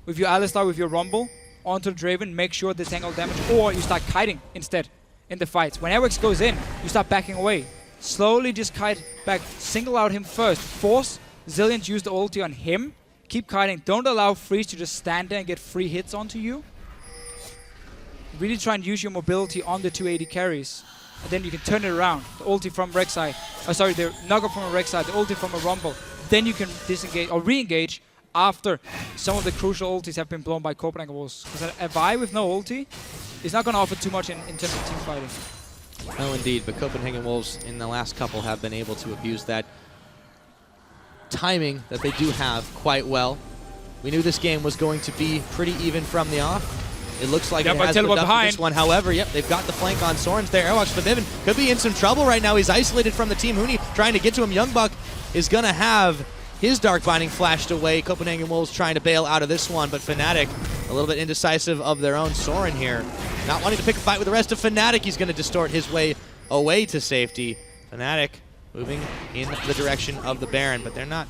with your Alistar, with your Rumble, onto the Draven, make sure they tangle damage, or you start kiting instead in the fights. When Erwix goes in, you start backing away. Slowly just kite back, single out him first. Force Zilean to use the ulti on him. Keep kiting. Don't allow Freeze to just stand there and get free hits onto you. Really try and use your mobility on the 280 carries. And then you can turn it around. The ulti from Rek'Sai. The knock-up from a Rek'Sai, the ulti from a Rumble. Then you can disengage or re-engage after some of the crucial ultis have been blown by Copenhagen Wolves. Because a Vi with no ulti is not going to offer too much in terms of team fighting. No, indeed, but Copenhagen Wolves in the last couple have been able to abuse that timing that they do have quite well. We knew this game was going to be pretty even from the off. It looks like it has lived up to this one. However, yep, they've got the flank on Soren's there. Airwalks for Viven could be in some trouble right now. He's isolated from the team. Huni trying to get to him. Youngbuck is going to have his Dark Binding flashed away. Copenhagen Wolves trying to bail out of this one, but Fnatic a little bit indecisive of their own. Soren here not wanting to pick a fight with the rest of Fnatic. He's going to distort his way away to safety. Fnatic moving in the direction of the Baron, but they're not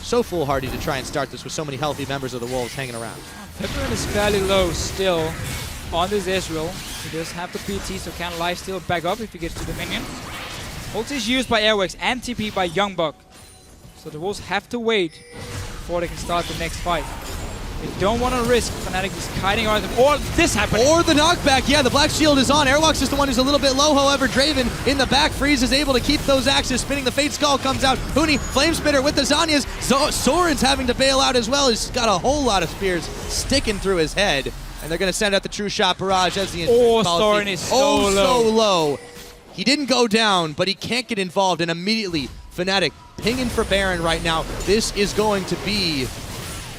so foolhardy to try and start this with so many healthy members of the Wolves hanging around. Pepperin is fairly low still on this Ezreal. He does have the PT, so can lifesteal back up if he gets to the minion. Ult is used by Airwax and TP by Youngbuck. So the Wolves have to wait before they can start the next fight. They don't want to risk Fnatic just kiting around them, or this happening. Or the knockback, yeah, the Black Shield is on. Airwalks is the one who's a little bit low, however, Draven in the back. Freeze is able to keep those axes spinning. The Fate Skull comes out. Huni, Flame Spitter with the Zanyas. Soren's having to bail out as well. He's got a whole lot of spears sticking through his head. And they're going to send out the True Shot Barrage as the Soren is so low. He didn't go down, but he can't get involved, and immediately Fnatic pinging for Baron right now. This is going to be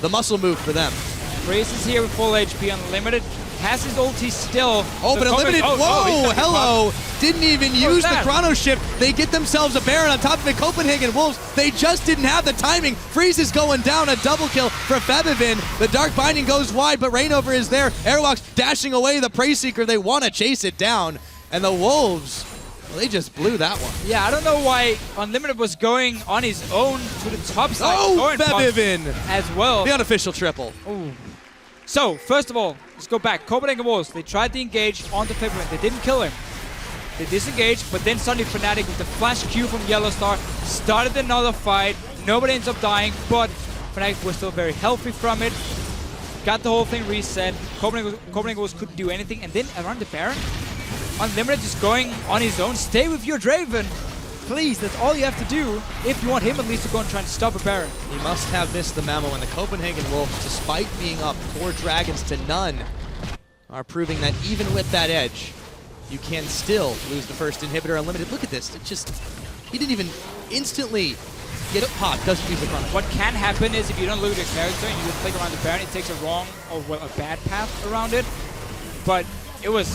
the muscle move for them. Freeze is here with full HP, Unlimited. Has his ulti still. Oh, but Unlimited, whoa, hello. Didn't even use the Chrono Shift. They get themselves a Baron on top of it. Copenhagen Wolves, they just didn't have the timing. Freeze is going down, a double kill for Febivin. The Dark Binding goes wide, but Rainover is there. Airwalks dashing away the Prey Seeker. They want to chase it down. And the Wolves, well, they just blew that one. Yeah, I don't know why Unlimited was going on his own to the top side. Oh, Febivin as well. The unofficial triple. Ooh. So, first of all, let's go back. Copenhagen Wolves, they tried to engage onto Febivin. They didn't kill him. They disengaged, but then suddenly Fnatic with the flash Q from Yellowstar started another fight. Nobody ends up dying, but Fnatic was still very healthy from it. Got the whole thing reset. Copenhagen Wolves couldn't do anything, and then around the Baron, Unlimited just going on his own. Stay with your Draven. Please, that's all you have to do if you want him at least to go and try and stop a Baron. He must have missed the memo, and the Copenhagen Wolves, despite being up 4 dragons to none, are proving that even with that edge, you can still lose the first inhibitor. Unlimited, look at this. It just, he didn't even instantly get it popped. Doesn't use the front. What can happen is if you don't look at the character and you just click around the Baron, it takes a wrong or well, a bad path around it. But it was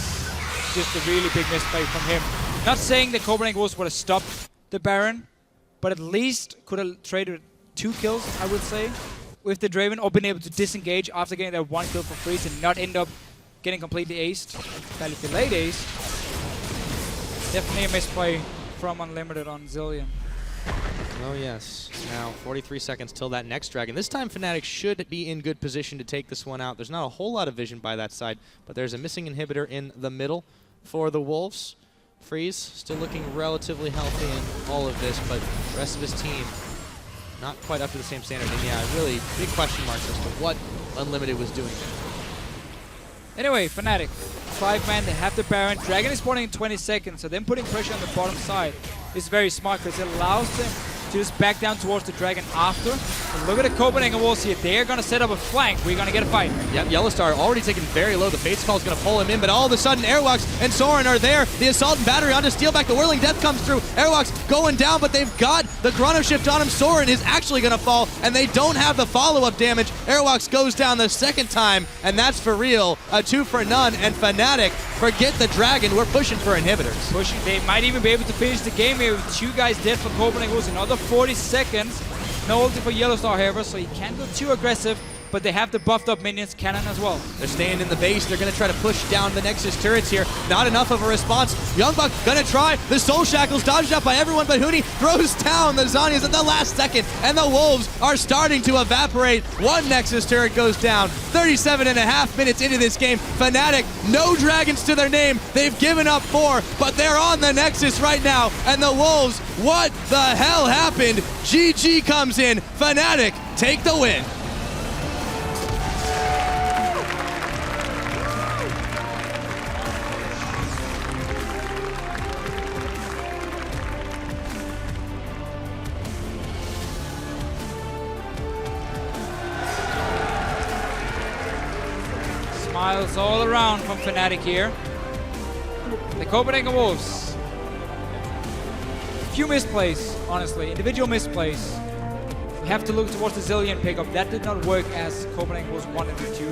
just a really big misplay from him. Not saying that Copenhagen Wolves would have stopped the Baron, but at least could have traded 2 kills, I would say, with the Draven, or been able to disengage after getting that 1 kill for Freeze and not end up getting completely aced. Fairly delayed ace. Definitely a misplay from Unlimited on Zilean. Oh yes. Now 43 seconds till that next dragon. This time Fnatic should be in good position to take this one out. There's not a whole lot of vision by that side, but there's a missing inhibitor in the middle for the Wolves. Freeze still looking relatively healthy in all of this, but the rest of his team not quite up to the same standard. And yeah, really big question marks as to what Unlimited was doing there. Anyway, Fnatic, 5-man, they have the Baron. Dragon is spawning in 20 seconds, so them putting pressure on the bottom side is very smart because it allows them to just back down towards the Dragon after. But look at the Copenhagen Wolves here. They're going to set up a flank. We're going to get a fight. Yep, Yellowstar already taken very low. The Fates Call is going to pull him in, but all of a sudden, Airwalks and Soren are there. The Assault and Battery onto Steelback. The Whirling Death comes through. Airwalks going down, but they've got the Chrono Shift on him. Soren is actually going to fall, and they don't have the follow-up damage. Airwalks goes down the second time, and that's for real. A 2 for none, and Fnatic, forget the Dragon. We're pushing for inhibitors. Pushing. They might even be able to finish the game here with 2 guys dead for Copenhagen Wolves. Another 40 seconds. No ulti for Yellowstar, however, so he can't go too aggressive. But they have the buffed up minions cannon as well. They're staying in the base. They're going to try to push down the Nexus turrets here. Not enough of a response. Youngbuck going to try. The Soul Shackles dodged out by everyone, but Huni throws down the Zanyas at the last second. And the Wolves are starting to evaporate. One Nexus turret goes down. 37.5 minutes into this game. Fnatic, no dragons to their name. They've given up 4, but they're on the Nexus right now. And the Wolves, what the hell happened? GG comes in. Fnatic take the win. Smiles all around from Fnatic here. The Copenhagen Wolves. Few misplays, honestly. Individual misplays. We have to look towards the Zillion pickup. That did not work as Copenhagen Wolves wanted it to.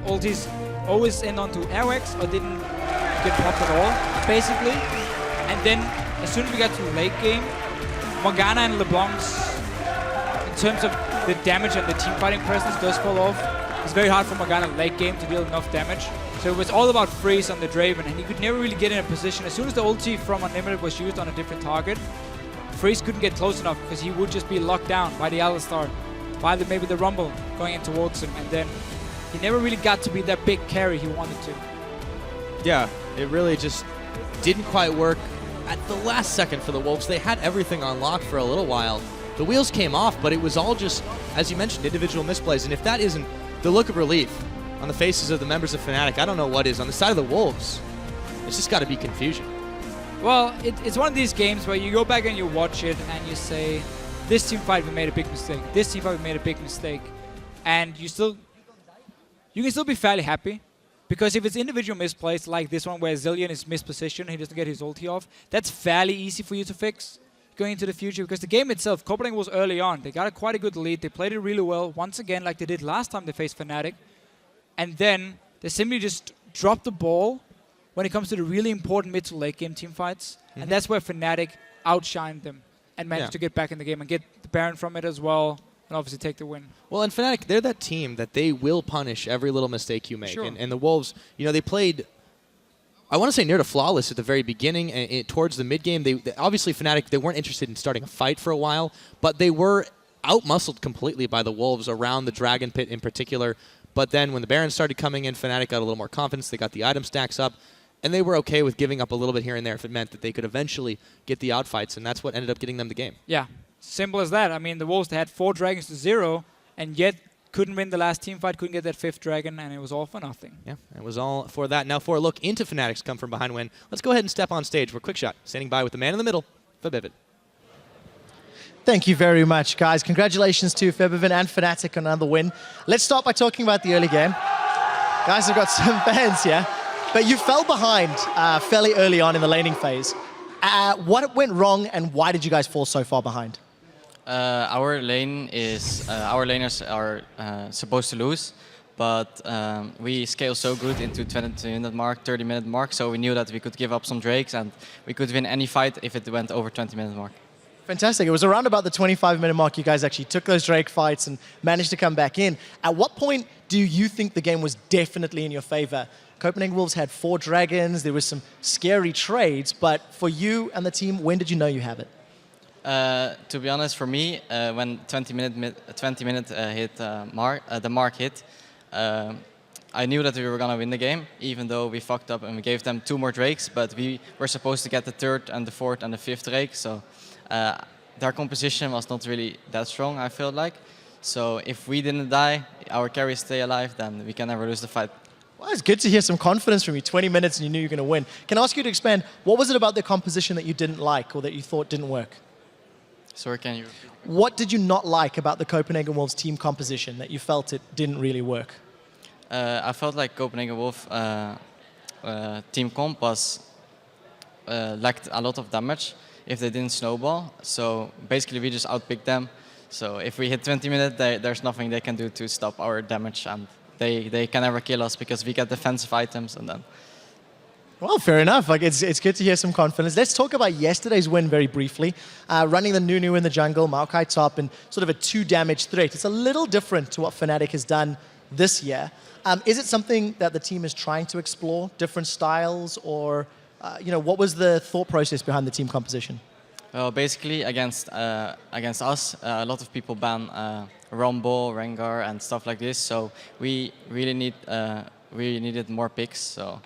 Ultis always end onto Airwax or didn't get popped at all, basically. And then, as soon as we got to late game, Morgana and LeBlanc's, in terms of the damage and the team fighting presence, does fall off. It's very hard for Morgana late game to deal enough damage. So it was all about freeze on the Draven, and he could never really get in a position. As soon as the ulti from Unlimited was used on a different target, Freeze couldn't get close enough because he would just be locked down by the Alistar, by maybe the Rumble going in towards him, and then he never really got to be that big carry he wanted to. Yeah, it really just didn't quite work at the last second for the Wolves. They had everything on lock for a little while. The wheels came off, but it was all just, as you mentioned, individual misplays. And if that isn't the look of relief on the faces of the members of Fnatic, I don't know what is. On the side of the Wolves, it's just got to be confusion. Well, it's one of these games where you go back and you watch it and you say, this team fight we made a big mistake. This team fight we made a big mistake. And you can still be fairly happy. Because if it's individual misplays like this one where Zillion is mispositioned, he doesn't get his ulti off, that's fairly easy for you to fix going into the future. Because the game itself, Copenhagen was early on. They got quite a good lead. They played it really well, once again, like they did last time they faced Fnatic. And then they simply just dropped the ball when it comes to the really important mid to late game team fights. Mm-hmm. And that's where Fnatic outshined them and managed to get back in the game and get the Baron from it as well. And obviously take the win. Well, and Fnatic, they're that team that they will punish every little mistake you make. Sure. And the Wolves, you know, they played, I want to say near to flawless at the very beginning. And towards the mid game, they obviously Fnatic, they weren't interested in starting a fight for a while, but they were outmuscled completely by the Wolves around the Dragon Pit in particular. But then when the Barons started coming in, Fnatic got a little more confidence. They got the item stacks up. And they were okay with giving up a little bit here and there if it meant that they could eventually get the outfights. And that's what ended up getting them the game. Yeah. Simple as that. I mean, the Wolves, they had 4 dragons to 0, and yet couldn't win the last team fight, couldn't get that 5th dragon, and it was all for nothing. Yeah, it was all for that. Now for a look into Fnatic's come from behind win, let's go ahead and step on stage. We're Quickshot, standing by with the man in the middle, Fabivin. Thank you very much, guys. Congratulations to Fabivin and Fnatic on another win. Let's start by talking about the early game. Guys have got some fans here, but you fell behind fairly early on in the laning phase. What went wrong, and why did you guys fall so far behind? Our lane is our laners are supposed to lose, but we scale so good into 20-minute mark, 30-minute mark, so we knew that we could give up some drakes and we could win any fight if it went over 20-minute mark. Fantastic. It was around about the 25-minute mark you guys actually took those drake fights and managed to come back in. At what point do you think the game was definitely in your favor? Copenhagen Wolves had 4 dragons, there was some scary trades, but for you and the team, when did you know you have it? To be honest, for me, when 20-minute hit the mark hit, I knew that we were gonna win the game, even though we fucked up and we gave them 2 more drakes. But we were supposed to get the 3rd and the 4th and the 5th drake, so their composition was not really that strong, I felt like. So if we didn't die, our carries stay alive, then we can never lose the fight. Well, it's good to hear some confidence from you. 20 minutes and you knew you were going to win. Can I ask you to expand, what was it about the composition that you didn't like or that you thought didn't work? Sorry, can you? What did you not like about the Copenhagen Wolves team composition that you felt it didn't really work? I felt like Copenhagen Wolf team comp was lacked a lot of damage if they didn't snowball. So basically, we just outpicked them. So if we hit 20 minutes, there's nothing they can do to stop our damage, and they can never kill us because we get defensive items and then. Well, fair enough. Like it's good to hear some confidence. Let's talk about yesterday's win very briefly. Running the Nunu in the jungle, Maokai top, and sort of a 2-damage threat. It's a little different to what Fnatic has done this year. Is it something that the team is trying to explore, different styles, or what was the thought process behind the team composition? Well, basically against us, a lot of people ban Rumble, Rengar, and stuff like this. So we really needed more picks. So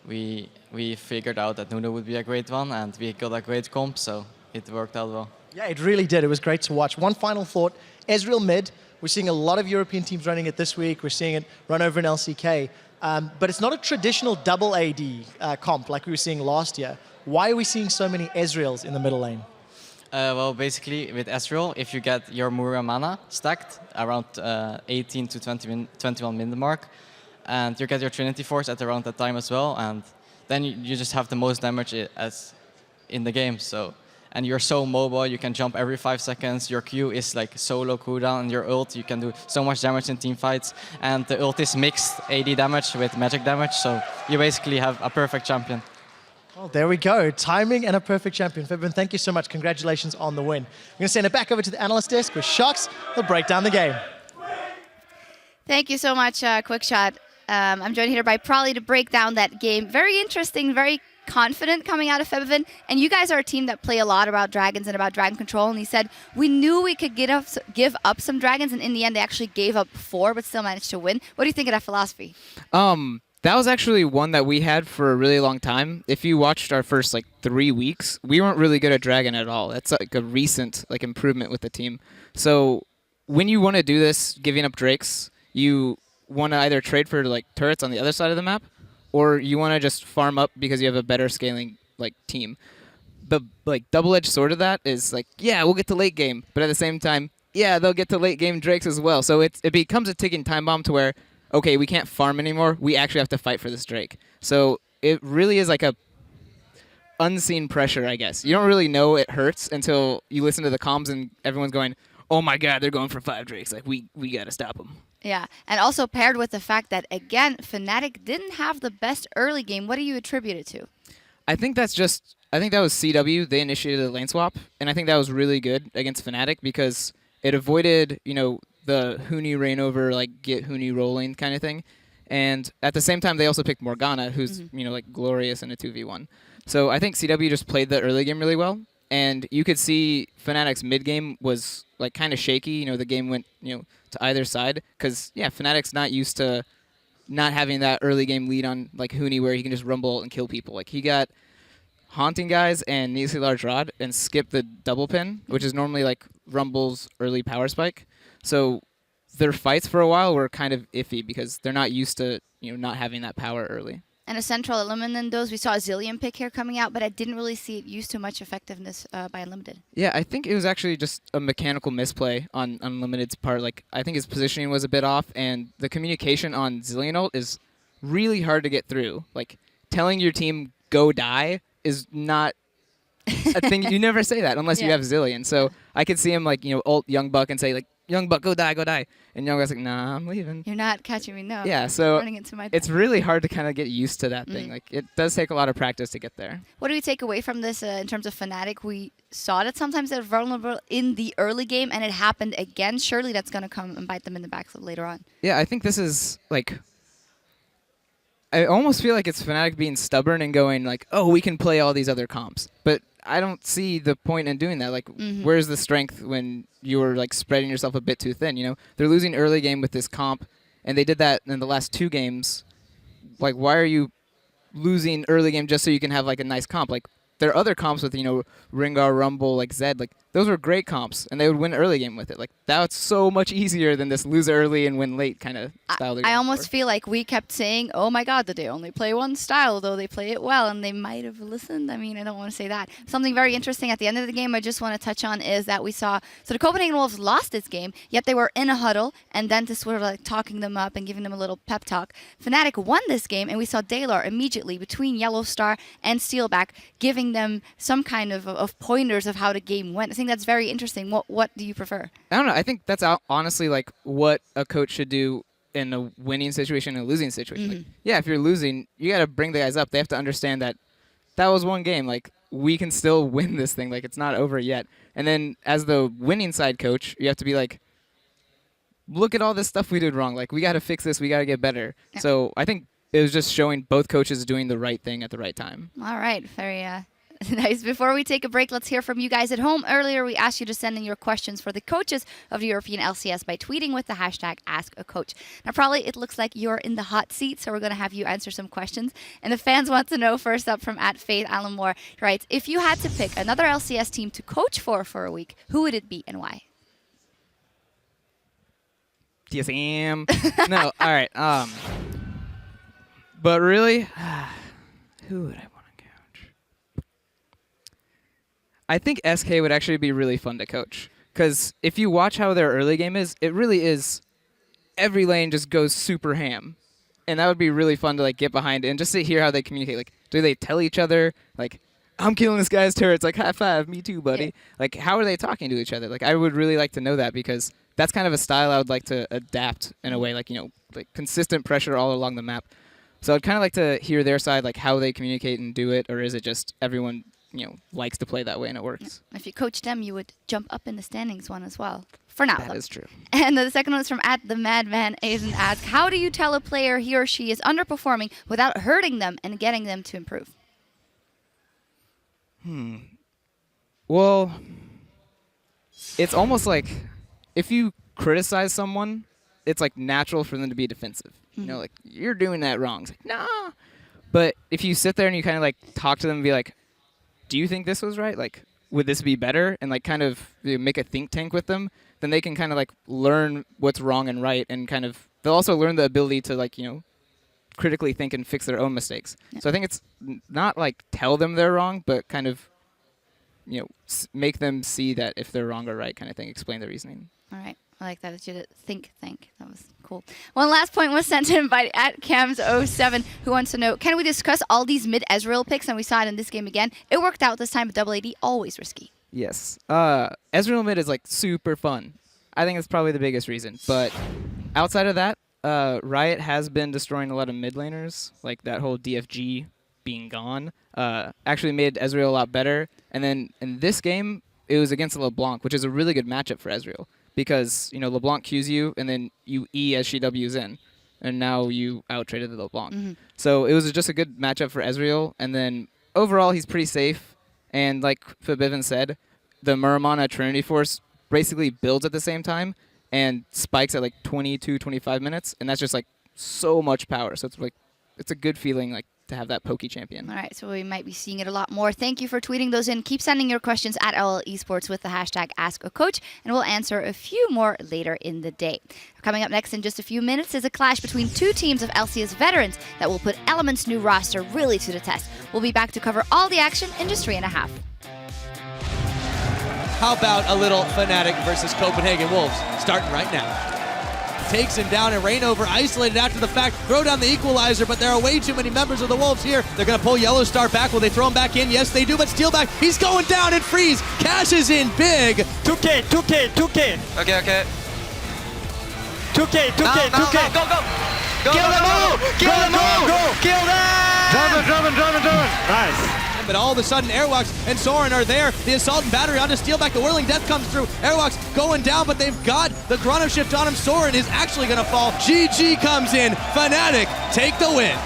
we figured out that Nunu would be a great one, and we got a great comp. So it worked out well. Yeah, it really did. It was great to watch. One final thought: Ezreal mid. We're seeing a lot of European teams running it this week. We're seeing it run over in LCK. But it's not a traditional double AD comp like we were seeing last year. Why are we seeing so many Ezreals in the middle lane? Well, basically, with Ezreal, if you get your Muramana stacked around 18 to 21 minute mark, and you get your Trinity Force at around that time as well, and then you just have the most damage as in the game. So. And you're so mobile, you can jump every 5 seconds. Your Q is like so low cooldown, and your ult, you can do so much damage in team fights. And the ult is mixed AD damage with magic damage, so you basically have a perfect champion. Well, there we go. Timing and a perfect champion. Fibin, thank you so much. Congratulations on the win. I'm going to send it back over to the analyst desk with Shox. He'll break down the game. Thank you so much, Quickshot. I'm joined here by Prolly to break down that game. Very interesting, very confident coming out of Febvin, and you guys are a team that play a lot about dragons and about dragon control, and he said we knew we could give up some dragons, and in the end they actually gave up 4 but still managed to win. What do you think of that philosophy? That was actually one that we had for a really long time. If you watched our first 3 weeks, we weren't really good at dragon at all. That's like a recent improvement with the team. So when you want to do this, giving up drakes, you want to either trade for turrets on the other side of the map, or you want to just farm up because you have a better scaling team. The double-edged sword of that is yeah, we'll get to late game, but at the same time, yeah, they'll get to late game drakes as well. So it becomes a ticking time bomb to where, okay, we can't farm anymore. We actually have to fight for this drake. So it really is like a unseen pressure, I guess. You don't really know it hurts until you listen to the comms and everyone's going, oh my god, they're going for 5 drakes. We got to stop them. Yeah, and also paired with the fact that, again, Fnatic didn't have the best early game. What do you attribute it to? I think that was CW. They initiated a lane swap, and I think that was really good against Fnatic because it avoided, the Huni reign over, get Huni rolling kind of thing. And at the same time, they also picked Morgana, who's, glorious in a 2v1. So I think CW just played the early game really well. And you could see Fnatic's mid game was kind of shaky. The game went to either side because Fnatic's not used to not having that early game lead on Huni where he can just rumble and kill people. He got haunting guys and needlessly large rod and skipped the double pin, which is normally Rumble's early power spike. So their fights for a while were kind of iffy because they're not used to not having that power early. And a central element in those, we saw a Zillion pick here coming out, but I didn't really see it used to much effectiveness by Unlimited. Yeah, I think it was actually just a mechanical misplay on Unlimited's part. I think his positioning was a bit off, and the communication on Zillion ult is really hard to get through. Telling your team, go die, is not a thing. You never say that unless you have Zillion. So I could see him, ult Young Buck and say, Young Buck, go die, go die. And Young Buck's nah, I'm leaving. You're not catching me, no. Yeah, so running into my it's really hard to kind of get used to that thing. It does take a lot of practice to get there. What do we take away from this in terms of Fnatic? We saw that sometimes they're vulnerable in the early game, and it happened again. Surely that's going to come and bite them in the back later on. Yeah, I think this is, I almost feel like it's Fnatic being stubborn and going oh, we can play all these other comps. But I don't see the point in doing that. Where's the strength when you're spreading yourself a bit too thin? They're losing early game with this comp, and they did that in the last 2 games. Why are you losing early game just so you can have a nice comp? There are other comps with Rengar, Rumble, Zed. those were great comps, and they would win early game with it. Like, that's so much easier than this lose early and win late kind of style. I almost feel like we kept saying, oh my god, that they only play one style, though they play it well, and they might have listened. I mean, I don't want to say that. Something very interesting at the end of the game I just want to touch on is that we saw, so the Copenhagen Wolves lost this game, yet they were in a huddle, and then to sort of like talking them up and giving them a little pep talk. Fnatic won this game, and we saw Dalar immediately between Yellow Star and Steelback giving them some kind of pointers of how the game went. I think that's very interesting. What do you prefer? I don't know. I think that's honestly like what a coach should do in a winning situation and a losing situation. Like, yeah, if you're losing, you got to bring the guys up. They have to understand that that was one game. Like, we can still win this thing. Like, it's not over yet. And then as the winning side coach, you have to be like, look at all this stuff we did wrong. Like, we got to fix this. We got to get better. Yeah. So I think it was just showing both coaches doing the right thing at the right time. All right. Very nice. Before we take a break, let's hear from you guys at home. Earlier, we asked you to send in your questions for the coaches of the European LCS by tweeting with the hashtag #AskACoach. Now, probably it looks like you're in the hot seat, so we're going to have you answer some questions. And the fans want to know, first up from @FaithAlanMoore, writes, if you had to pick another LCS team to coach for a week, who would it be and why? TSM. No, all right. But really, who would I want to coach? I think SK would actually be really fun to coach. Because if you watch how their early game is, it really is every lane just goes super ham. And that would be really fun to like get behind and just to hear how they communicate. Like, do they tell each other, like, I'm killing this guy's turrets, like, high five, me too, buddy. Yeah. Like, how are they talking to each other? Like, I would really like to know that because that's kind of a style I would like to adapt in a way, like, you know, like consistent pressure all along the map. So I'd kind of like to hear their side, like how they communicate and do it, or is it just everyone, you know, likes to play that way and it works? If you coach them, you would jump up in the standings one as well. For now. That is true. And the second one is from @TheMadman Asian asks, how do you tell a player he or she is underperforming without hurting them and getting them to improve? Well, it's almost like if you criticize someone, it's like natural for them to be defensive. You know, like, you're doing that wrong. It's like, nah. But if you sit there and you kind of like talk to them and be like, do you think this was right? Like, would this be better? And like kind of make a think tank with them, then they can kind of like learn what's wrong and right, and kind of, they'll also learn the ability to like, you know, critically think and fix their own mistakes. Yeah. So I think it's not like tell them they're wrong, but kind of, you know, make them see that if they're wrong or right kind of thing, explain the reasoning. All right. I like that. You did think. That was cool. One last point was sent in by @Cams07, who wants to know, can we discuss all these mid-Ezreal picks? And we saw it in this game again. It worked out this time, but AAD always risky. Yes. Ezreal mid is like super fun. I think it's probably the biggest reason. But outside of that, Riot has been destroying a lot of mid laners. Like that whole DFG being gone actually made Ezreal a lot better. And then in this game, it was against LeBlanc, which is a really good matchup for Ezreal. Because, you know, LeBlanc Qs you, and then you E as she Ws in. And now you out-traded the LeBlanc. So it was just a good matchup for Ezreal. And then overall, he's pretty safe. And like Fabivan said, the Muramana Trinity Force basically builds at the same time and spikes at like 22, 25 minutes. And that's just like so much power. So it's like, it's a good feeling like to have that pokey champion. All right, so we might be seeing it a lot more. Thank you for tweeting those in. Keep sending your questions at LL Esports with the hashtag #AskACoach, and we'll answer a few more later in the day. Coming up next in just a few minutes is a clash between two teams of LCS veterans that will put Element's new roster really to the test. We'll be back to cover all the action in just 3.5. How about a little Fnatic versus Copenhagen Wolves? Starting right now. Takes him down, and Rainover isolated after the fact, throw down the equalizer, but there are way too many members of the Wolves here. They're going to pull Yellow Star back. Will they throw him back in? Yes, they do, but Steelback, he's going down, and Freeze cashes in big. 2K. Okay. 2K. Go. Kill them all! Kill them all! Kill them! Drive. Nice. But all of a sudden, Airwalks and Soren are there. The Assault and Battery onto Steelback. The Whirling Death comes through. Airwalks going down, but they've got the Chrono Shift on him. Soren is actually going to fall. GG comes in. Fnatic take the win.